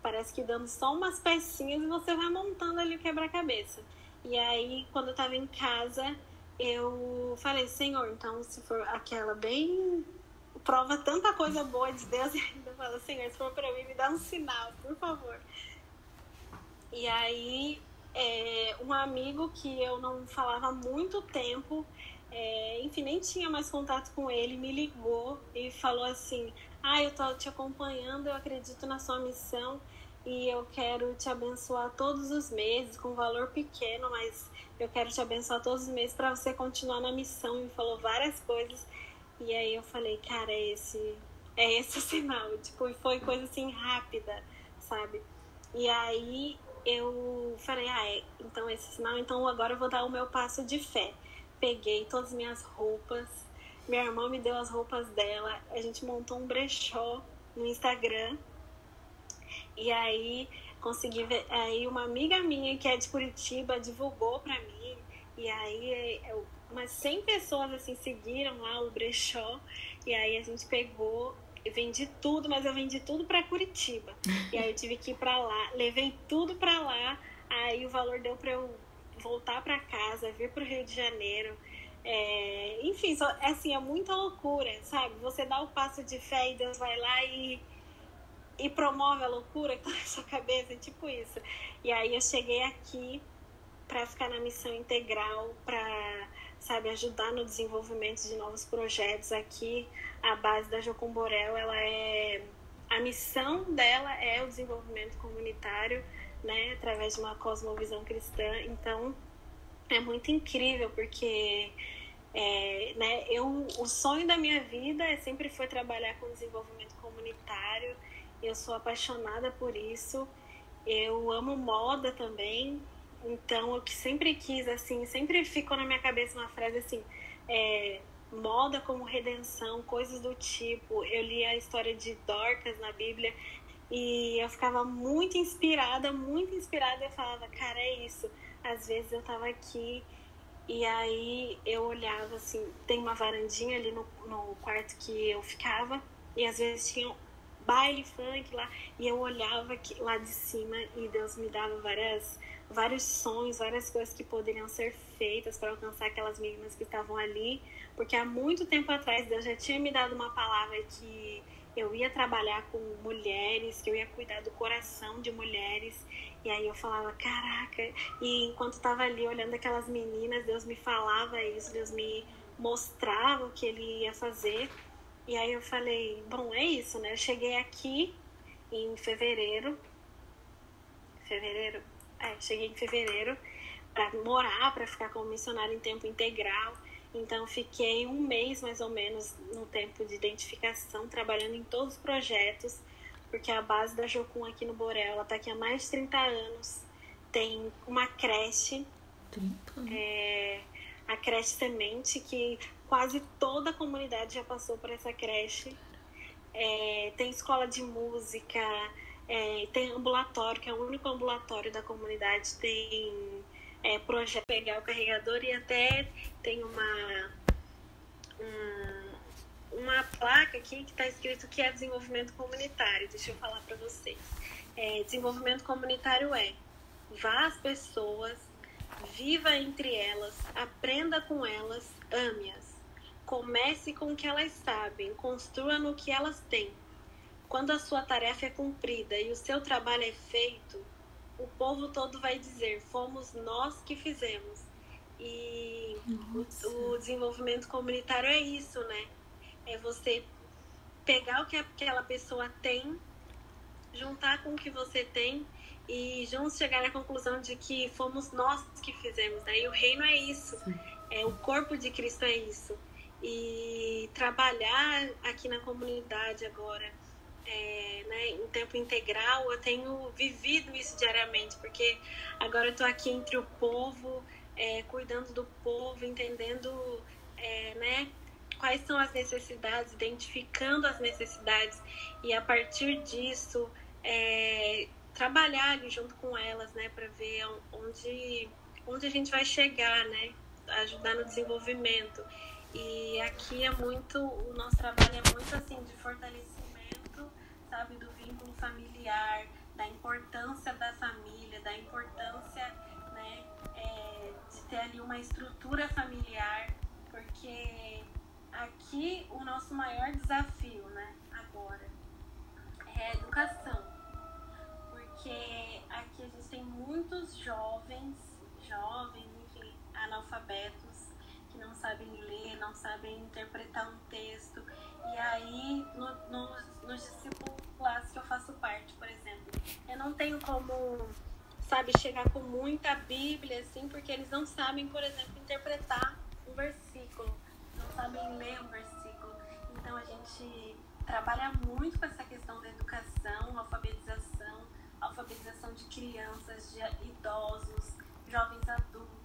parece que dando só umas pecinhas e você vai montando ali o quebra-cabeça. E aí, quando eu tava em casa, eu falei, Senhor, então se for aquela bem... prova tanta coisa boa de Deus, e ainda fala, Senhor, se for pra mim, me dá um sinal, por favor. E aí, um amigo que eu não falava há muito tempo, enfim, nem tinha mais contato com ele, me ligou e falou assim, eu tô te acompanhando, eu acredito na sua missão e eu quero te abençoar todos os meses, com um valor pequeno, mas eu quero te abençoar todos os meses para você continuar na missão. E me falou várias coisas. E aí eu falei, cara, esse o sinal. Tipo, foi coisa assim rápida, sabe? E aí eu falei, então esse sinal, então agora eu vou dar o meu passo de fé. Peguei todas as minhas roupas, minha irmã me deu as roupas dela, a gente montou um brechó no Instagram. E aí consegui ver, aí uma amiga minha que é de Curitiba divulgou pra mim. E aí umas 100 pessoas assim seguiram lá o brechó. E aí a gente pegou, eu vendi tudo, mas eu vendi tudo pra Curitiba. E aí eu tive que ir pra lá, levei tudo pra lá. Aí o valor deu pra eu voltar pra casa, vir pro Rio de Janeiro. Enfim, assim, é muita loucura, sabe? Você dá o passo de fé e Deus vai lá e promove a loucura que tá na sua cabeça, tipo isso. E aí eu cheguei aqui para ficar na missão integral, para, sabe, ajudar no desenvolvimento de novos projetos aqui. A base da Jocumborel, a missão dela é o desenvolvimento comunitário, né, através de uma cosmovisão cristã. Então, é muito incrível, porque né, o sonho da minha vida sempre foi trabalhar com desenvolvimento comunitário. Eu sou apaixonada por isso. Eu amo moda também. Então, eu que sempre quis, assim, sempre ficou na minha cabeça uma frase assim, moda como redenção, coisas do tipo. Eu li a história de Dorcas na Bíblia e eu ficava muito inspirada. Eu falava, cara, é isso. Às vezes eu tava aqui e aí eu olhava assim, tem uma varandinha ali no quarto que eu ficava e às vezes tinha baile funk lá e eu olhava aqui, lá de cima e Deus me dava vários sonhos, várias coisas que poderiam ser feitas para alcançar aquelas meninas que estavam ali, porque há muito tempo atrás Deus já tinha me dado uma palavra que eu ia trabalhar com mulheres, que eu ia cuidar do coração de mulheres. E aí eu falava, caraca, e enquanto eu tava ali olhando aquelas meninas, Deus me falava isso, Deus me mostrava o que Ele ia fazer. E aí eu falei, bom, é isso, né? Eu cheguei aqui em fevereiro, cheguei em fevereiro para morar, para ficar como missionária em tempo integral. Então fiquei um mês mais ou menos no tempo de identificação, trabalhando em todos os projetos, porque a base da Jocum aqui no Borel, ela está aqui há mais de 30 anos. Tem uma creche, a creche Semente, que quase toda a comunidade já passou por essa creche. Tem escola de música, tem ambulatório, que é o único ambulatório da comunidade, tem projeto pegar o carregador e até tem uma placa aqui que está escrito que é desenvolvimento comunitário. Deixa eu falar para vocês. Desenvolvimento comunitário vá às pessoas, viva entre elas, aprenda com elas, ame-as. Comece com o que elas sabem, construa no que elas têm. Quando a sua tarefa é cumprida e o seu trabalho é feito, o povo todo vai dizer, fomos nós que fizemos. E o desenvolvimento comunitário é isso, né? É você pegar o que aquela pessoa tem, juntar com o que você tem e juntos chegar à conclusão de que fomos nós que fizemos, né? E o reino é isso, o corpo de Cristo é isso. E trabalhar aqui na comunidade agora, né, em tempo integral, eu tenho vivido isso diariamente, porque agora eu estou aqui entre o povo, cuidando do povo, entendendo, né, quais são as necessidades, identificando as necessidades e a partir disso trabalhar ali junto com elas, né, para ver onde a gente vai chegar, né, ajudar no desenvolvimento. E aqui o nosso trabalho é muito assim de fortalecimento, sabe, do vínculo familiar, da importância da família, da importância, né, de ter ali uma estrutura familiar, porque aqui o nosso maior desafio, né, agora é a educação, porque aqui a gente tem muitos jovens, enfim, analfabetos, que não sabem ler, não sabem interpretar um texto. E aí, nos discipulados que eu faço parte, por exemplo, eu não tenho como, sabe, chegar com muita Bíblia, assim, porque eles não sabem, por exemplo, interpretar um versículo, não sabem ler um versículo. Então, a gente trabalha muito com essa questão da educação, alfabetização de crianças, de idosos, jovens adultos.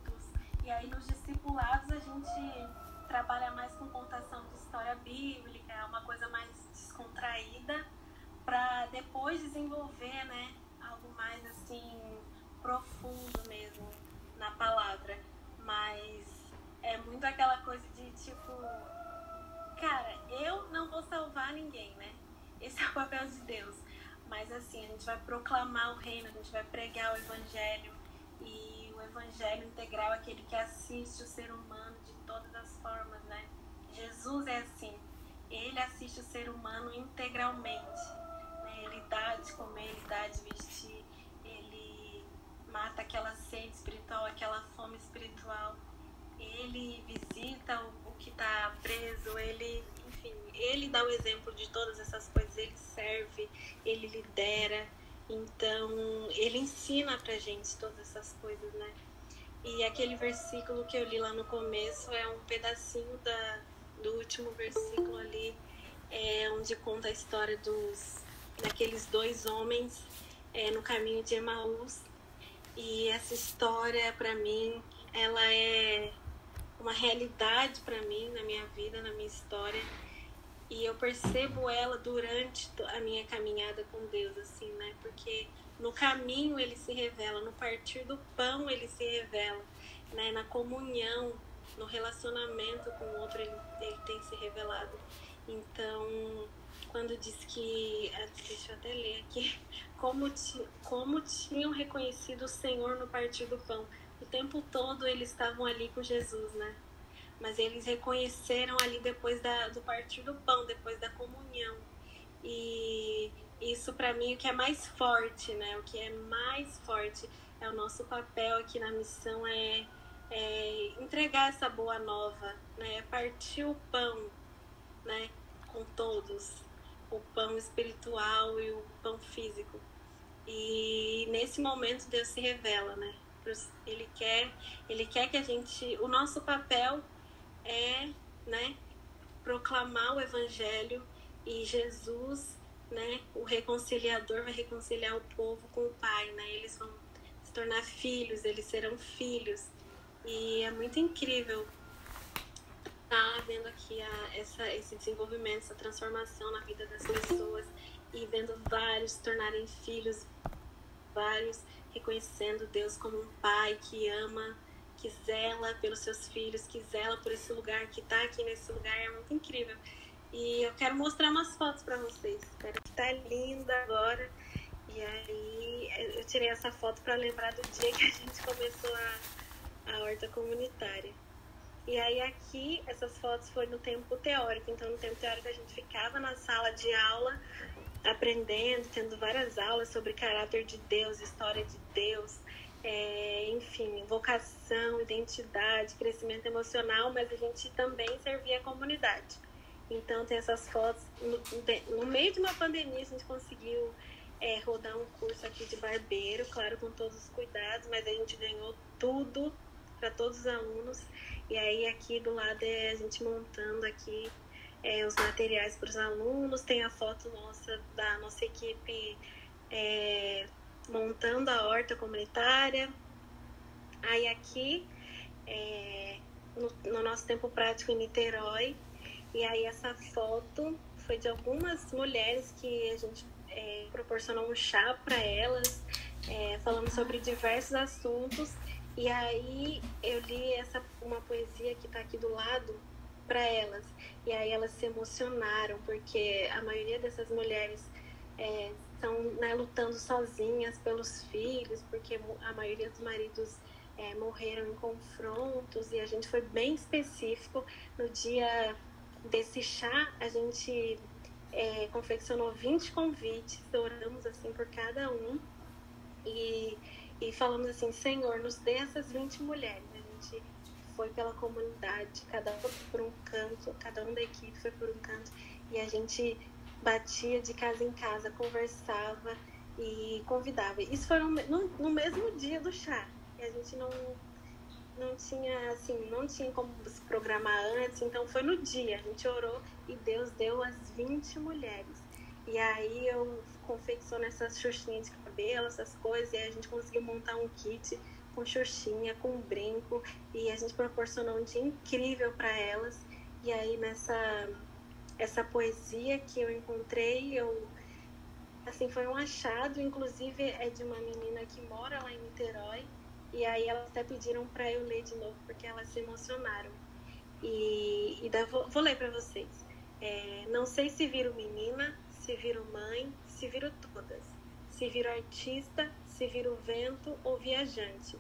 E aí, nos discipulados, a gente trabalha mais com contação de história bíblica, uma coisa mais descontraída, para depois desenvolver, né, algo mais, assim, profundo mesmo na palavra. Mas é muito aquela coisa de, tipo, cara, eu não vou salvar ninguém, né? Esse é o papel de Deus. Mas, assim, a gente vai proclamar o reino, a gente vai pregar o evangelho. E o evangelho integral é aquele que assiste o ser humano de todas as formas, né? Jesus é assim, ele assiste o ser humano integralmente, né? Ele dá de comer, ele dá de vestir, ele mata aquela sede espiritual, aquela fome espiritual, ele visita o que está preso, ele dá o exemplo de todas essas coisas, ele serve, ele lidera. Então, ele ensina pra gente todas essas coisas, né? E aquele versículo que eu li lá no começo é um pedacinho do último versículo ali, onde conta a história daqueles dois homens no caminho de Emaús. E essa história, pra mim, ela é uma realidade para mim, na minha vida, na minha história. E eu percebo ela durante a minha caminhada com Deus, assim, né? Porque no caminho ele se revela, no partir do pão ele se revela, né? Na comunhão, no relacionamento com o outro ele tem se revelado. Então, quando diz que, deixa eu até ler aqui, como tinham reconhecido o Senhor no partir do pão. O tempo todo eles estavam ali com Jesus, né? Mas eles reconheceram ali depois do partir do pão, depois da comunhão. E isso para mim o que é mais forte, né? O que é mais forte é o nosso papel aqui na missão, é entregar essa boa nova, né? Partir o pão, né? Com todos, o pão espiritual e o pão físico. E nesse momento Deus se revela, né? Ele quer que a gente, o nosso papel é, né, proclamar o evangelho, e Jesus, né, o reconciliador, vai reconciliar o povo com o Pai, né? Eles vão se tornar filhos, eles serão filhos. E é muito incrível estar vendo aqui esse desenvolvimento, essa transformação na vida das pessoas, e vendo vários se tornarem filhos, vários reconhecendo Deus como um Pai que ama, que zela pelos seus filhos, que zela por esse lugar, que tá aqui nesse lugar. É muito incrível. E eu quero mostrar umas fotos para vocês. Espero que tá linda agora. E aí eu tirei essa foto para lembrar do dia que a gente começou a horta comunitária. E aí aqui, essas fotos foi no tempo teórico. Então no tempo teórico a gente ficava na sala de aula, aprendendo, tendo várias aulas sobre caráter de Deus, história de Deus, enfim, vocação, identidade, crescimento emocional, mas a gente também servia a comunidade. Então tem essas fotos, no meio de uma pandemia a gente conseguiu rodar um curso aqui de barbeiro, claro, com todos os cuidados, mas a gente ganhou tudo para todos os alunos. E aí aqui do lado é a gente montando aqui os materiais para os alunos. Tem a foto da nossa equipe montando a horta comunitária. Aí aqui no nosso tempo prático em Niterói. E aí essa foto foi de algumas mulheres que a gente proporcionou um chá para elas, falando sobre diversos assuntos. E aí eu li uma poesia que está aqui do lado para elas, e aí elas se emocionaram, porque a maioria dessas mulheres estão, né, lutando sozinhas pelos filhos, porque a maioria dos maridos morreram em confrontos. E a gente foi bem específico. No dia desse chá a gente confeccionou 20 convites, oramos assim por cada um, e falamos assim: Senhor, nos dê essas 20 mulheres. A gente foi pela comunidade, cada um foi por um canto, cada um da equipe foi por um canto, e a gente batia de casa em casa, conversava e convidava. Isso foi no mesmo dia do chá, e a gente não tinha como se programar antes, então foi no dia, a gente orou e Deus deu as 20 mulheres. E aí eu confecciono essas xuxinhas de cabelo, essas coisas, e aí a gente conseguiu montar um kit com xuxinha, com brinco, e a gente proporcionou um dia incrível para elas. E aí essa poesia que eu encontrei, assim, foi um achado, inclusive é de uma menina que mora lá em Niterói, e aí elas até pediram para eu ler de novo, porque elas se emocionaram. E daí vou ler para vocês. Não sei se viro menina, se viro mãe, se viro todas. Se viro artista, se viro vento ou viajante.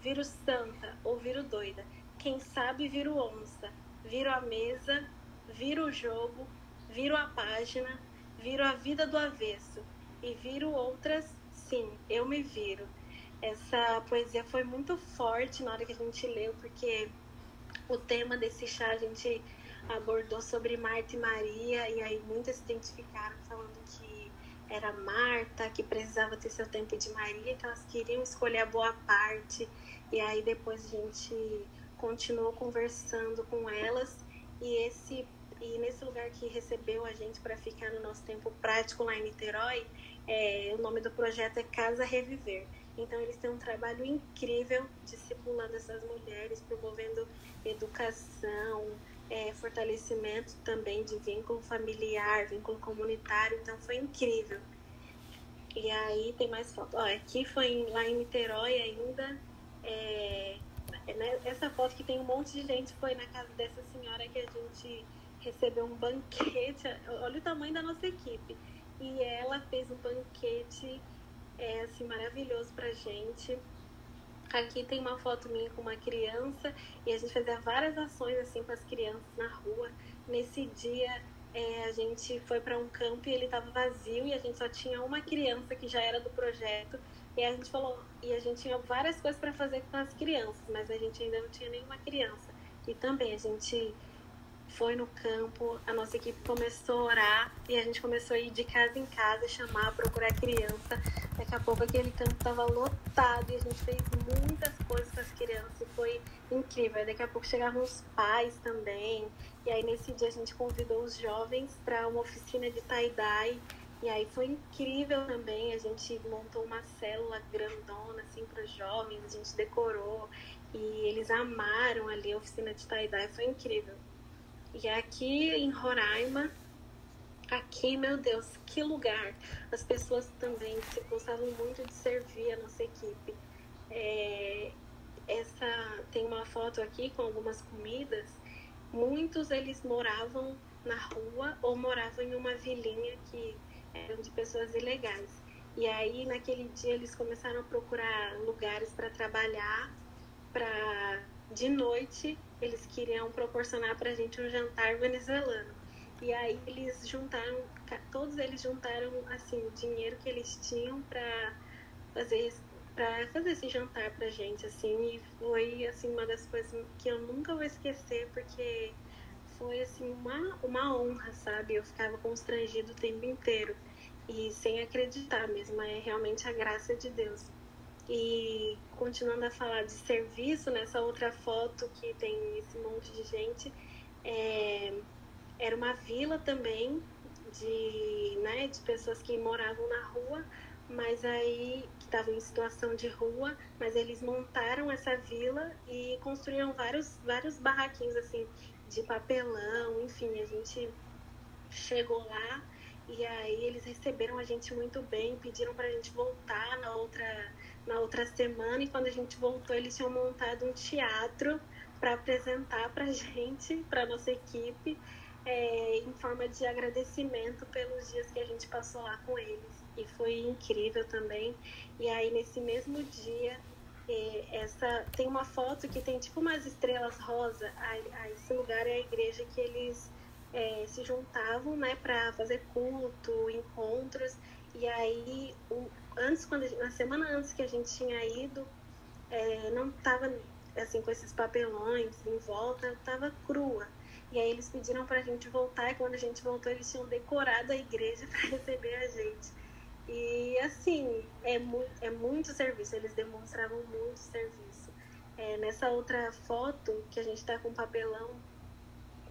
Viro santa ou viro doida. Quem sabe viro onça. Viro a mesa, viro o jogo, viro a página, viro a vida do avesso. E viro outras, sim, eu me viro. Essa poesia foi muito forte na hora que a gente leu, porque o tema desse chá a gente abordou sobre Marta e Maria, e aí muitas se identificaram falando que era Marta, que precisava ter seu tempo de Maria, que elas queriam escolher a boa parte. E aí depois a gente continuou conversando com elas, e nesse lugar que recebeu a gente para ficar no nosso tempo prático lá em Niterói, o nome do projeto é Casa Reviver. Então, eles têm um trabalho incrível discipulando essas mulheres, promovendo educação, fortalecimento também de vínculo familiar, vínculo comunitário. Então, foi incrível. E aí, tem mais foto. Ó, aqui foi lá em Niterói ainda. Essa foto que tem um monte de gente foi na casa dessa senhora que a gente recebeu um banquete. Olha o tamanho da nossa equipe. E ela fez um banquete assim, maravilhoso pra gente. Aqui tem uma foto minha com uma criança e a gente fazia várias ações assim com as crianças na rua. Nesse dia a gente foi para um campo e ele estava vazio e a gente só tinha uma criança que já era do projeto. E a gente falou, e a gente tinha várias coisas para fazer com as crianças, mas a gente ainda não tinha nenhuma criança. E também a gente foi no campo, a nossa equipe começou a orar e a gente começou a ir de casa em casa, chamar, procurar criança. Daqui a pouco aquele campo estava lotado e a gente fez muitas coisas com as crianças e foi incrível. Daqui a pouco chegavam os pais também. E aí nesse dia a gente convidou os jovens para uma oficina de tie-dye. E aí foi incrível também, a gente montou uma célula grandona assim para os jovens, a gente decorou e eles amaram ali a oficina de tie-dye, foi incrível. E aqui em Roraima, aqui, meu Deus, que lugar! As pessoas também gostavam muito de servir a nossa equipe. Tem uma foto aqui com algumas comidas. Muitos eles moravam na rua ou moravam em uma vilinha que eram de pessoas ilegais. E aí, naquele dia, eles começaram a procurar lugares para trabalhar, de noite eles queriam proporcionar pra gente um jantar venezuelano. E aí todos eles juntaram assim, o dinheiro que eles tinham para fazer esse jantar pra gente, assim, e foi assim uma das coisas que eu nunca vou esquecer, porque foi assim uma honra, sabe? Eu ficava constrangido o tempo inteiro e sem acreditar mesmo, é realmente a graça de Deus. E continuando a falar de serviço, nessa outra foto que tem esse monte de gente, era uma vila também de pessoas que moravam na rua, mas aí que estavam em situação de rua, mas eles montaram essa vila e construíram vários barraquinhos assim de papelão, enfim, a gente chegou lá e aí eles receberam a gente muito bem, pediram pra gente voltar na outra semana, e quando a gente voltou eles tinham montado um teatro para apresentar pra gente, pra nossa equipe, em forma de agradecimento pelos dias que a gente passou lá com eles. E foi incrível também. E aí nesse mesmo dia, tem uma foto que tem tipo umas estrelas rosa. Esse lugar é a igreja que eles se juntavam, né, para fazer culto, encontros. E aí na semana antes que a gente tinha ido, não estava assim com esses papelões em volta, estava crua. E aí eles pediram para a gente voltar, e quando a gente voltou eles tinham decorado a igreja para receber a gente. E assim, é muito serviço, eles demonstravam muito serviço. Nessa outra foto que a gente está com papelão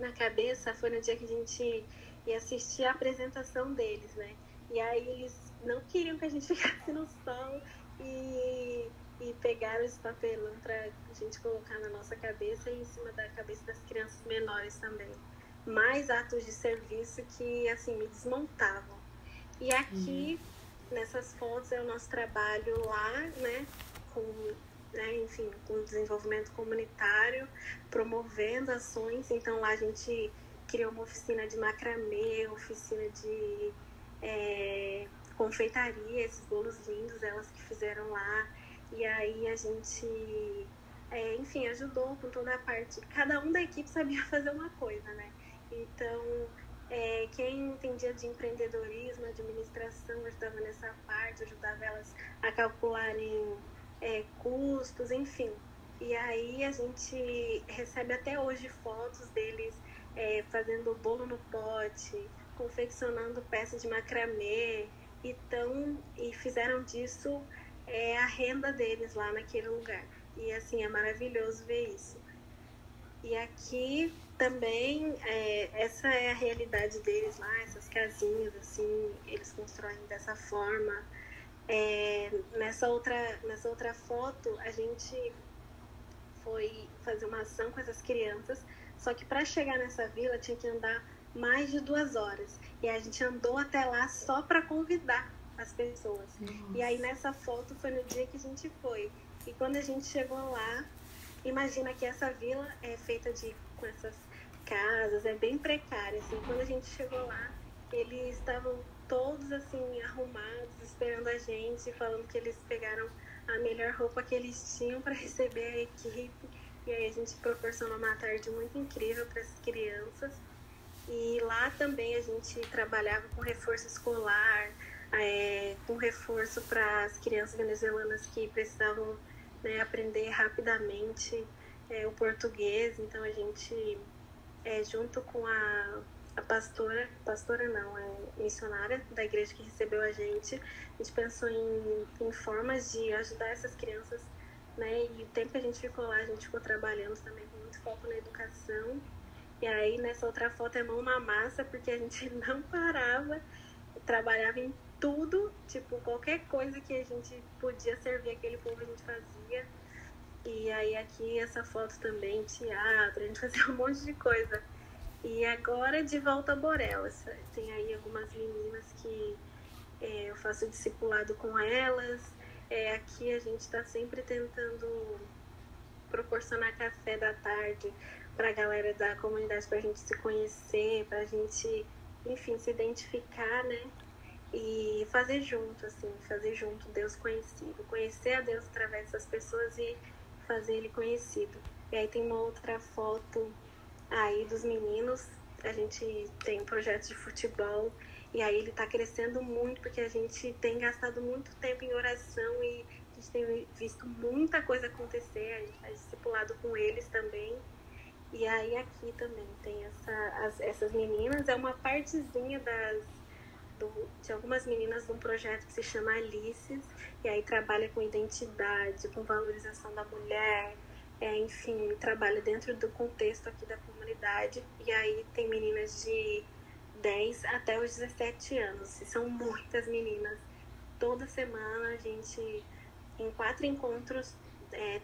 na cabeça, foi no dia que a gente ia assistir a apresentação deles, né? E aí eles não queriam que a gente ficasse no sol e pegaram esse papelão pra gente colocar na nossa cabeça e em cima da cabeça das crianças menores também. Mais atos de serviço que, assim, me desmontavam. E aqui, nessas fotos, é o nosso trabalho lá, né? Enfim, com desenvolvimento comunitário, promovendo ações. Então, lá a gente criou uma oficina de macramê, oficina de confeitaria, esses bolos lindos, elas que fizeram lá. E aí a gente, enfim, ajudou com toda a parte. Cada um da equipe sabia fazer uma coisa, né? Então, quem entendia de empreendedorismo, administração, ajudava nessa parte, ajudava elas a calcularem custos, enfim. E aí a gente recebe até hoje fotos deles fazendo bolo no pote, confeccionando peças de macramê, e fizeram disso a renda deles lá naquele lugar. E assim, é maravilhoso ver isso. E aqui também, essa é a realidade deles lá, essas casinhas, assim, eles constroem dessa forma. Nessa outra foto, a gente foi fazer uma ação com essas crianças, só que para chegar nessa vila tinha que andar mais de 2 horas. E a gente andou até lá só para convidar as pessoas. Nossa. E aí nessa foto foi no dia que a gente foi. E quando a gente chegou lá, imagina que essa vila é feita com essas casas, é bem precária, assim. Quando a gente chegou lá, eles estavam todos, assim, arrumados, esperando a gente, falando que eles pegaram a melhor roupa que eles tinham para receber a equipe. E aí a gente proporcionou uma tarde muito incrível para as crianças. E lá também a gente trabalhava com reforço escolar, com reforço para as crianças venezuelanas que precisavam, né, aprender rapidamente o português. Então a gente, junto com a pastora não, missionária da igreja que recebeu a gente pensou em formas de ajudar essas crianças, né? E o tempo que a gente ficou lá, a gente ficou trabalhando também com muito foco na educação. E aí nessa outra foto é mão na massa, porque a gente não parava, trabalhava em tudo, tipo, qualquer coisa que a gente podia servir aquele povo a gente fazia. E aí aqui essa foto também, teatro, a gente fazia um monte de coisa. E agora de volta a Borelas. Tem aí algumas meninas que eu faço discipulado com elas. Aqui a gente está sempre tentando proporcionar café da tarde para a galera da comunidade, para a gente se conhecer, para a gente, enfim, se identificar, né? E fazer junto, assim, fazer junto Deus conhecido. Conhecer a Deus através dessas pessoas e fazer Ele conhecido. E aí tem uma outra foto aí dos meninos. A gente tem um projeto de futebol e aí ele está crescendo muito porque a gente tem gastado muito tempo em oração e a gente tem visto muita coisa acontecer. A gente faz discipulado com eles também. E aí aqui também tem essas meninas, é uma partezinha de algumas meninas de um projeto que se chama Alices, e aí trabalha com identidade, com valorização da mulher, enfim, trabalha dentro do contexto aqui da comunidade. E aí tem meninas de 10 até os 17 anos, e são muitas meninas. Toda semana a gente, em 4 encontros,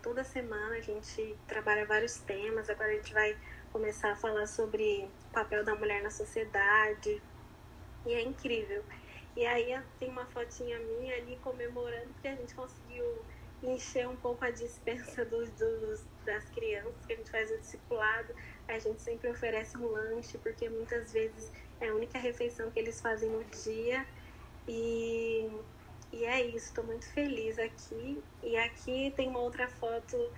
toda semana a gente trabalha vários temas. Agora a gente vai começar a falar sobre o papel da mulher na sociedade, e é incrível. E aí tem uma fotinha minha ali comemorando porque a gente conseguiu encher um pouco a dispensa das crianças, que a gente faz o discipulado. A gente sempre oferece um lanche, porque muitas vezes é a única refeição que eles fazem no dia. E é isso, estou muito feliz aqui. E aqui tem uma outra foto,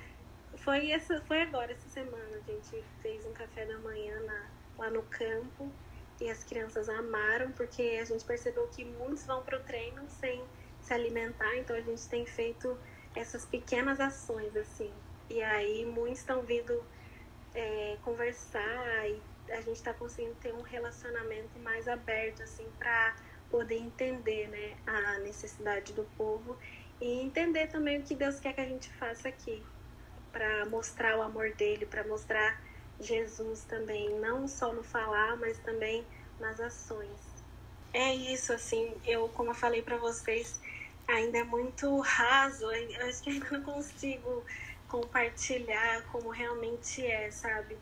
foi agora, essa semana, a gente fez um café da manhã lá no campo. E as crianças amaram, porque a gente percebeu que muitos vão para o treino sem se alimentar, então a gente tem feito essas pequenas ações, assim. E aí muitos estão vindo conversar, e a gente está conseguindo ter um relacionamento mais aberto, assim, para poder entender, né, a necessidade do povo e entender também o que Deus quer que a gente faça aqui, para mostrar o amor dele, para mostrar Jesus também, não só no falar, mas também nas ações. É isso, assim, como eu falei para vocês, ainda é muito raso, eu acho que ainda não consigo compartilhar como realmente sabe?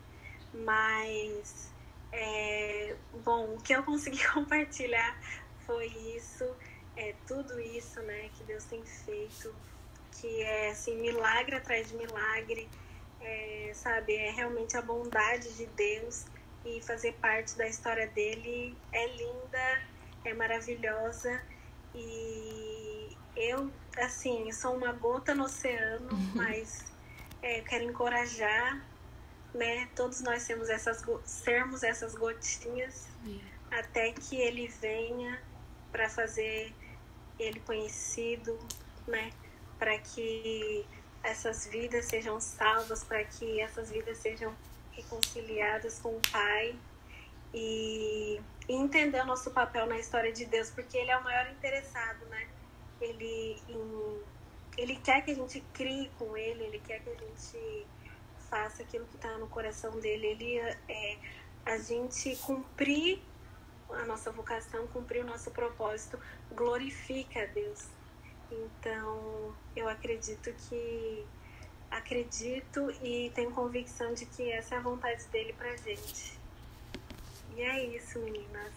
Mas, bom, o que eu consegui compartilhar foi isso, tudo isso, né, que Deus tem feito, que é, assim, milagre atrás de milagre, sabe? É realmente a bondade de Deus, e fazer parte da história dele é linda, é maravilhosa. E eu, assim, sou uma gota no oceano, mas eu quero encorajar, né? Todos nós sermos essas gotinhas até que ele venha para fazer ele conhecido, né? Para que essas vidas sejam salvas, para que essas vidas sejam reconciliadas com o Pai, e entender o nosso papel na história de Deus, porque Ele é o maior interessado, né? Ele quer que a gente crie com Ele quer que a gente faça aquilo que está no coração dele. A gente cumprir a nossa vocação, cumprir o nosso propósito, glorifica a Deus. Então, eu acredito e tenho convicção de que essa é a vontade dele pra gente. E é isso, meninas.